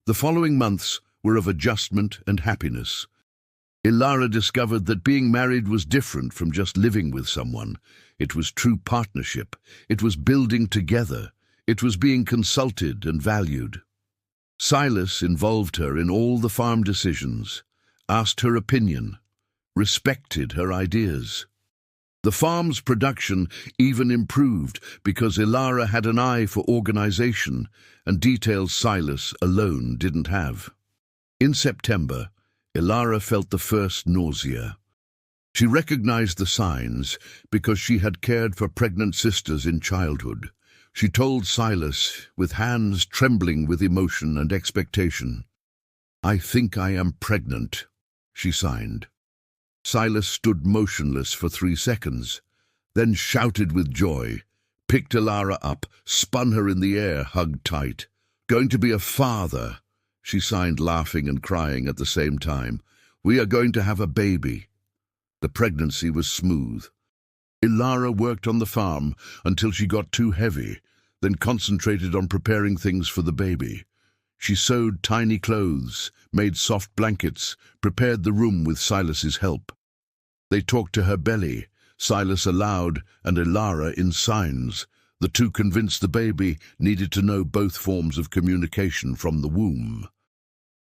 The following months were of adjustment and happiness. Ilara discovered that being married was different from just living with someone. It was true partnership. It was building together. It was being consulted and valued. Silas involved her in all the farm decisions, asked her opinion, respected her ideas. The farm's production even improved because Ilara had an eye for organization and details Silas alone didn't have. In September, Ilara felt the first nausea. She recognized the signs because she had cared for pregnant sisters in childhood. She told Silas, with hands trembling with emotion and expectation, "I think I am pregnant," she signed. Silas stood motionless for 3 seconds, then shouted with joy, picked Ilara up, spun her in the air, hugged tight. "Going to be a father," she signed, laughing and crying at the same time. "We are going to have a baby." The pregnancy was smooth. Ilara worked on the farm until she got too heavy, then concentrated on preparing things for the baby. She sewed tiny clothes, made soft blankets, prepared the room with Silas's help. They talked to her belly, Silas aloud and Ilara in signs. The two convinced the baby needed to know both forms of communication from the womb.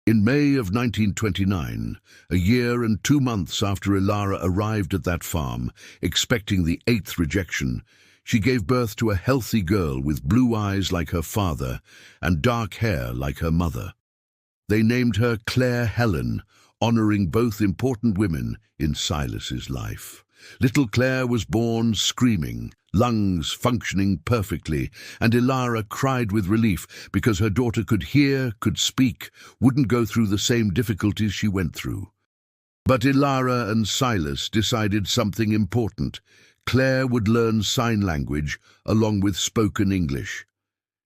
In May of 1929, a year and 2 months after Ilara arrived at that farm, expecting the 8th rejection, she gave birth to a healthy girl with blue eyes like her father and dark hair like her mother. They named her Claire Helen, honoring both important women in Silas's life. Little Claire was born screaming, lungs functioning perfectly, and Ilara cried with relief because her daughter could hear, could speak, wouldn't go through the same difficulties she went through. But Ilara and Silas decided something important. Claire would learn sign language along with spoken English.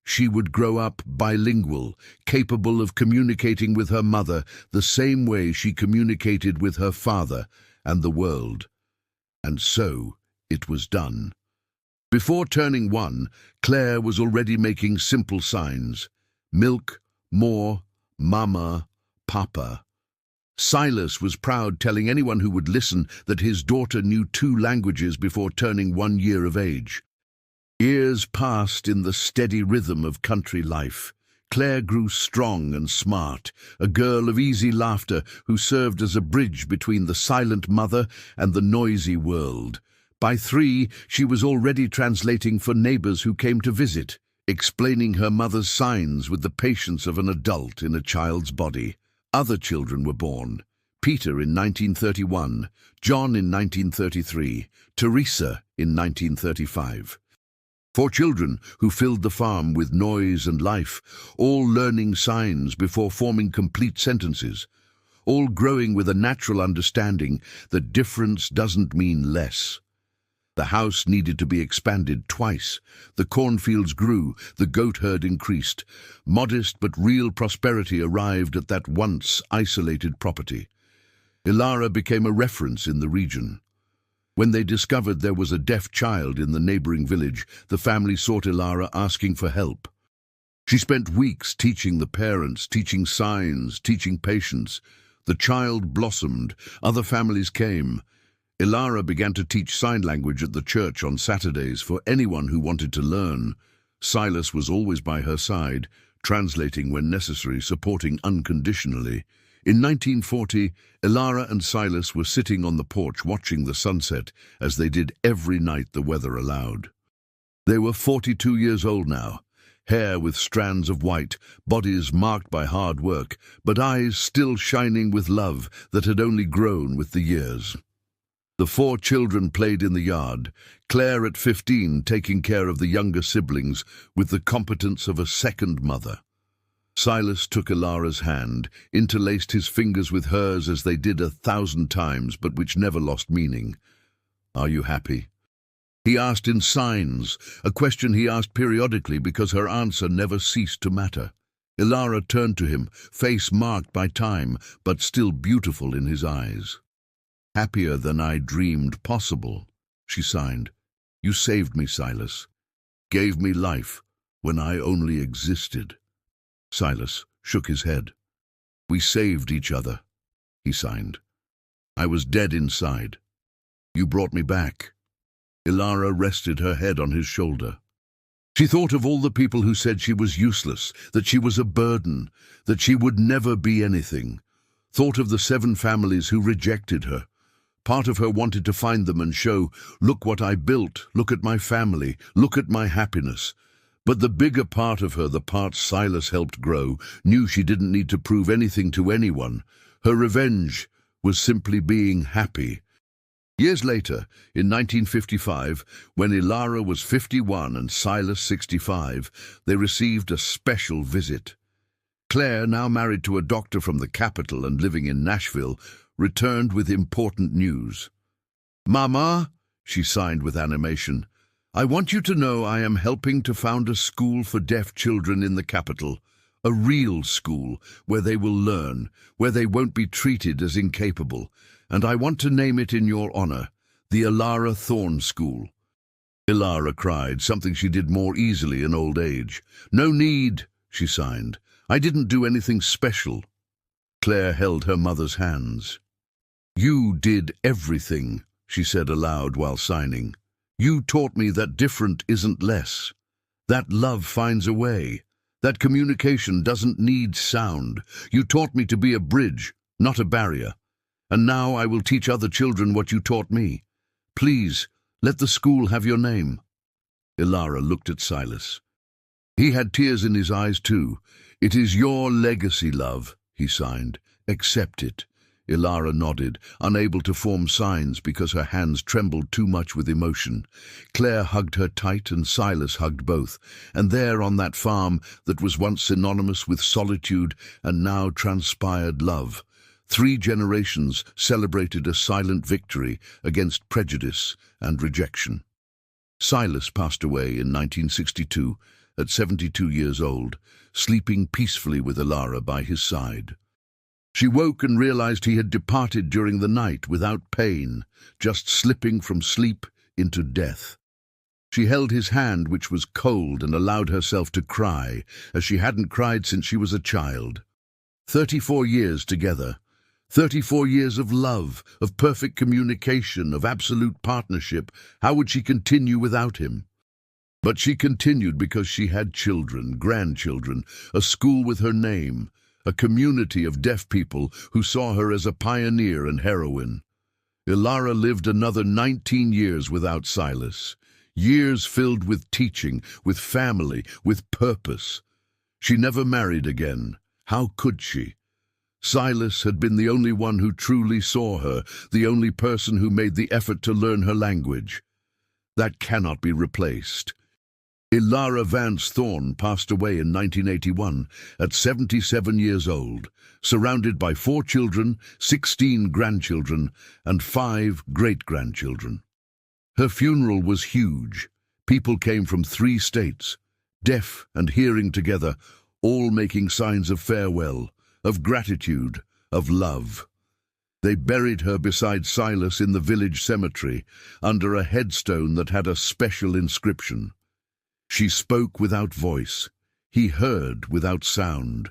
She would grow up bilingual, capable of communicating with her mother the same way she communicated with her father and the world. And so it was done. Before turning 1, Claire was already making simple signs. Milk, more, mama, papa. Silas was proud, telling anyone who would listen that his daughter knew 2 languages before turning 1 year of age. Years passed in the steady rhythm of country life. Claire grew strong and smart, a girl of easy laughter who served as a bridge between the silent mother and the noisy world. By 3, she was already translating for neighbors who came to visit, explaining her mother's signs with the patience of an adult in a child's body. Other children were born. Peter in 1931, John in 1933, Teresa in 1935. 4 children who filled the farm with noise and life, all learning signs before forming complete sentences, all growing with a natural understanding that difference doesn't mean less. The house needed to be expanded twice. The cornfields grew, the goat herd increased. Modest but real prosperity arrived at that once isolated property. Ilara became a reference in the region. When they discovered there was a deaf child in the neighboring village, the family sought Ilara, asking for help. She spent weeks teaching the parents, teaching signs, teaching patience. The child blossomed. Other families came. Ilara began to teach sign language at the church on Saturdays for anyone who wanted to learn. Silas was always by her side, translating when necessary, supporting unconditionally. In 1940, Ilara and Silas were sitting on the porch watching the sunset, as they did every night the weather allowed. They were 42 years old now, hair with strands of white, bodies marked by hard work, but eyes still shining with love that had only grown with the years. The 4 children played in the yard, Claire at 15 taking care of the younger siblings with the competence of a second mother. Silas took Ilara's hand, interlaced his fingers with hers as they did 1,000 times, but which never lost meaning. "Are you happy?" He asked in signs, a question he asked periodically because her answer never ceased to matter. Ilara turned to him, face marked by time, but still beautiful in his eyes. "Happier than I dreamed possible," she signed. "You saved me, Silas. Gave me life when I only existed." Silas shook his head. "We saved each other," he signed. "I was dead inside. You brought me back." Ilara rested her head on his shoulder. She thought of all the people who said she was useless, that she was a burden, that she would never be anything. Thought of the 7 families who rejected her. Part of her wanted to find them and show, "Look what I built, look at my family, look at my happiness." But the bigger part of her, the part Silas helped grow, knew she didn't need to prove anything to anyone. Her revenge was simply being happy. Years later, in 1955, when Ilara was 51 and Silas 65, they received a special visit. Claire, now married to a doctor from the capital and living in Nashville, returned with important news. "Mama," she signed with animation, "I want you to know I am helping to found a school for deaf children in the capital. A real school where they will learn, where they won't be treated as incapable. And I want to name it in your honor, the Ilara Thorne School." Ilara cried, something she did more easily in old age. "No need," she signed. "I didn't do anything special." Claire held her mother's hands. "You did everything," she said aloud while signing. "You taught me that different isn't less. That love finds a way. That communication doesn't need sound. You taught me to be a bridge, not a barrier. And now I will teach other children what you taught me. Please, let the school have your name." Ilara looked at Silas. He had tears in his eyes too. "It is your legacy, love," he signed. "Accept it." Ilara nodded, unable to form signs because her hands trembled too much with emotion. Claire hugged her tight and Silas hugged both, and there on that farm that was once synonymous with solitude and now transpired love, 3 generations celebrated a silent victory against prejudice and rejection. Silas passed away in 1962 at 72 years old, sleeping peacefully with Ilara by his side. She woke and realized he had departed during the night without pain, just slipping from sleep into death. She held his hand, which was cold, and allowed herself to cry, as she hadn't cried since she was a child. 34 years together. 34 years of love, of perfect communication, of absolute partnership. How would she continue without him? But she continued because she had children, grandchildren, a school with her name, a community of deaf people who saw her as a pioneer and heroine. Ilara lived another 19 years without Silas. Years filled with teaching, with family, with purpose. She never married again. How could she? Silas had been the only one who truly saw her, the only person who made the effort to learn her language. That cannot be replaced. Ilara Vance Thorne passed away in 1981 at 77 years old, surrounded by 4 children, 16 grandchildren, and 5 great-grandchildren. Her funeral was huge. People came from 3 states, deaf and hearing together, all making signs of farewell, of gratitude, of love. They buried her beside Silas in the village cemetery, under a headstone that had a special inscription. She spoke without voice. He heard without sound.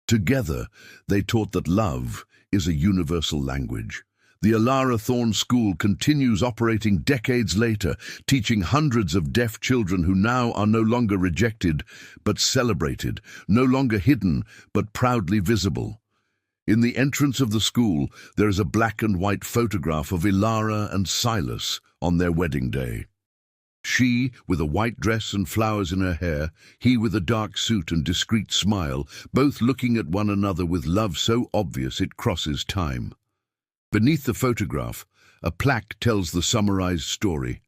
Together, they taught that love is a universal language. The Ilara Thorne School continues operating decades later, teaching hundreds of deaf children who now are no longer rejected, but celebrated, no longer hidden, but proudly visible. In the entrance of the school, there is a black and white photograph of Ilara and Silas on their wedding day. She, with a white dress and flowers in her hair, he with a dark suit and discreet smile, both looking at one another with love so obvious it crosses time. Beneath the photograph, a plaque tells the summarized story.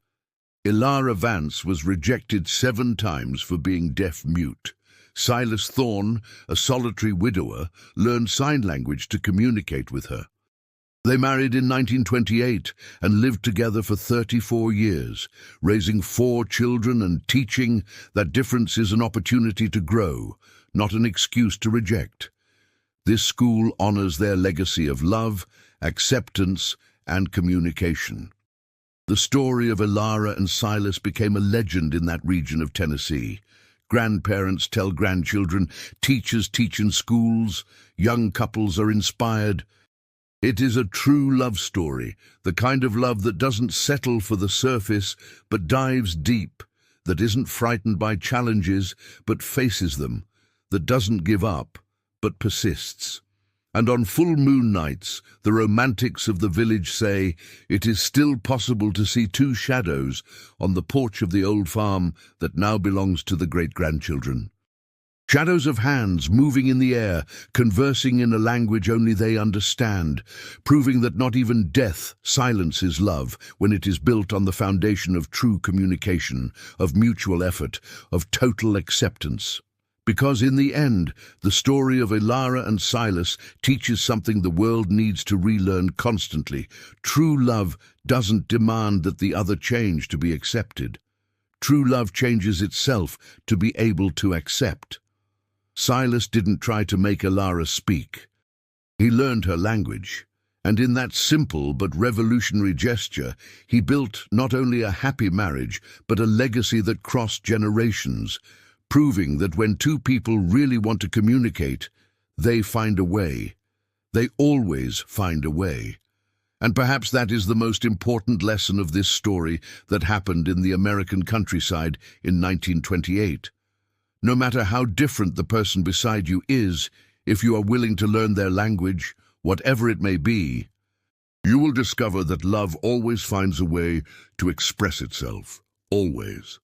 Ilara Vance was rejected 7 times for being deaf-mute. Silas Thorne, a solitary widower, learned sign language to communicate with her. They married in 1928 and lived together for 34 years, raising 4 children and teaching that difference is an opportunity to grow, not an excuse to reject. This school honors their legacy of love, acceptance, and communication. The story of Ilara and Silas became a legend in that region of Tennessee. Grandparents tell grandchildren, teachers teach in schools, young couples are inspired. It is a true love story, the kind of love that doesn't settle for the surface, but dives deep, that isn't frightened by challenges, but faces them, that doesn't give up, but persists. And on full moon nights, the romantics of the village say it is still possible to see 2 shadows on the porch of the old farm that now belongs to the great-grandchildren. Shadows of hands moving in the air, conversing in a language only they understand, proving that not even death silences love when it is built on the foundation of true communication, of mutual effort, of total acceptance. Because in the end, the story of Ilara and Silas teaches something the world needs to relearn constantly. True love doesn't demand that the other change to be accepted. True love changes itself to be able to accept. Silas didn't try to make Ilara speak. He learned her language, and in that simple but revolutionary gesture, he built not only a happy marriage, but a legacy that crossed generations, proving that when 2 people really want to communicate, they find a way. They always find a way. And perhaps that is the most important lesson of this story that happened in the American countryside in 1928. No matter how different the person beside you is, if you are willing to learn their language, whatever it may be, you will discover that love always finds a way to express itself. Always.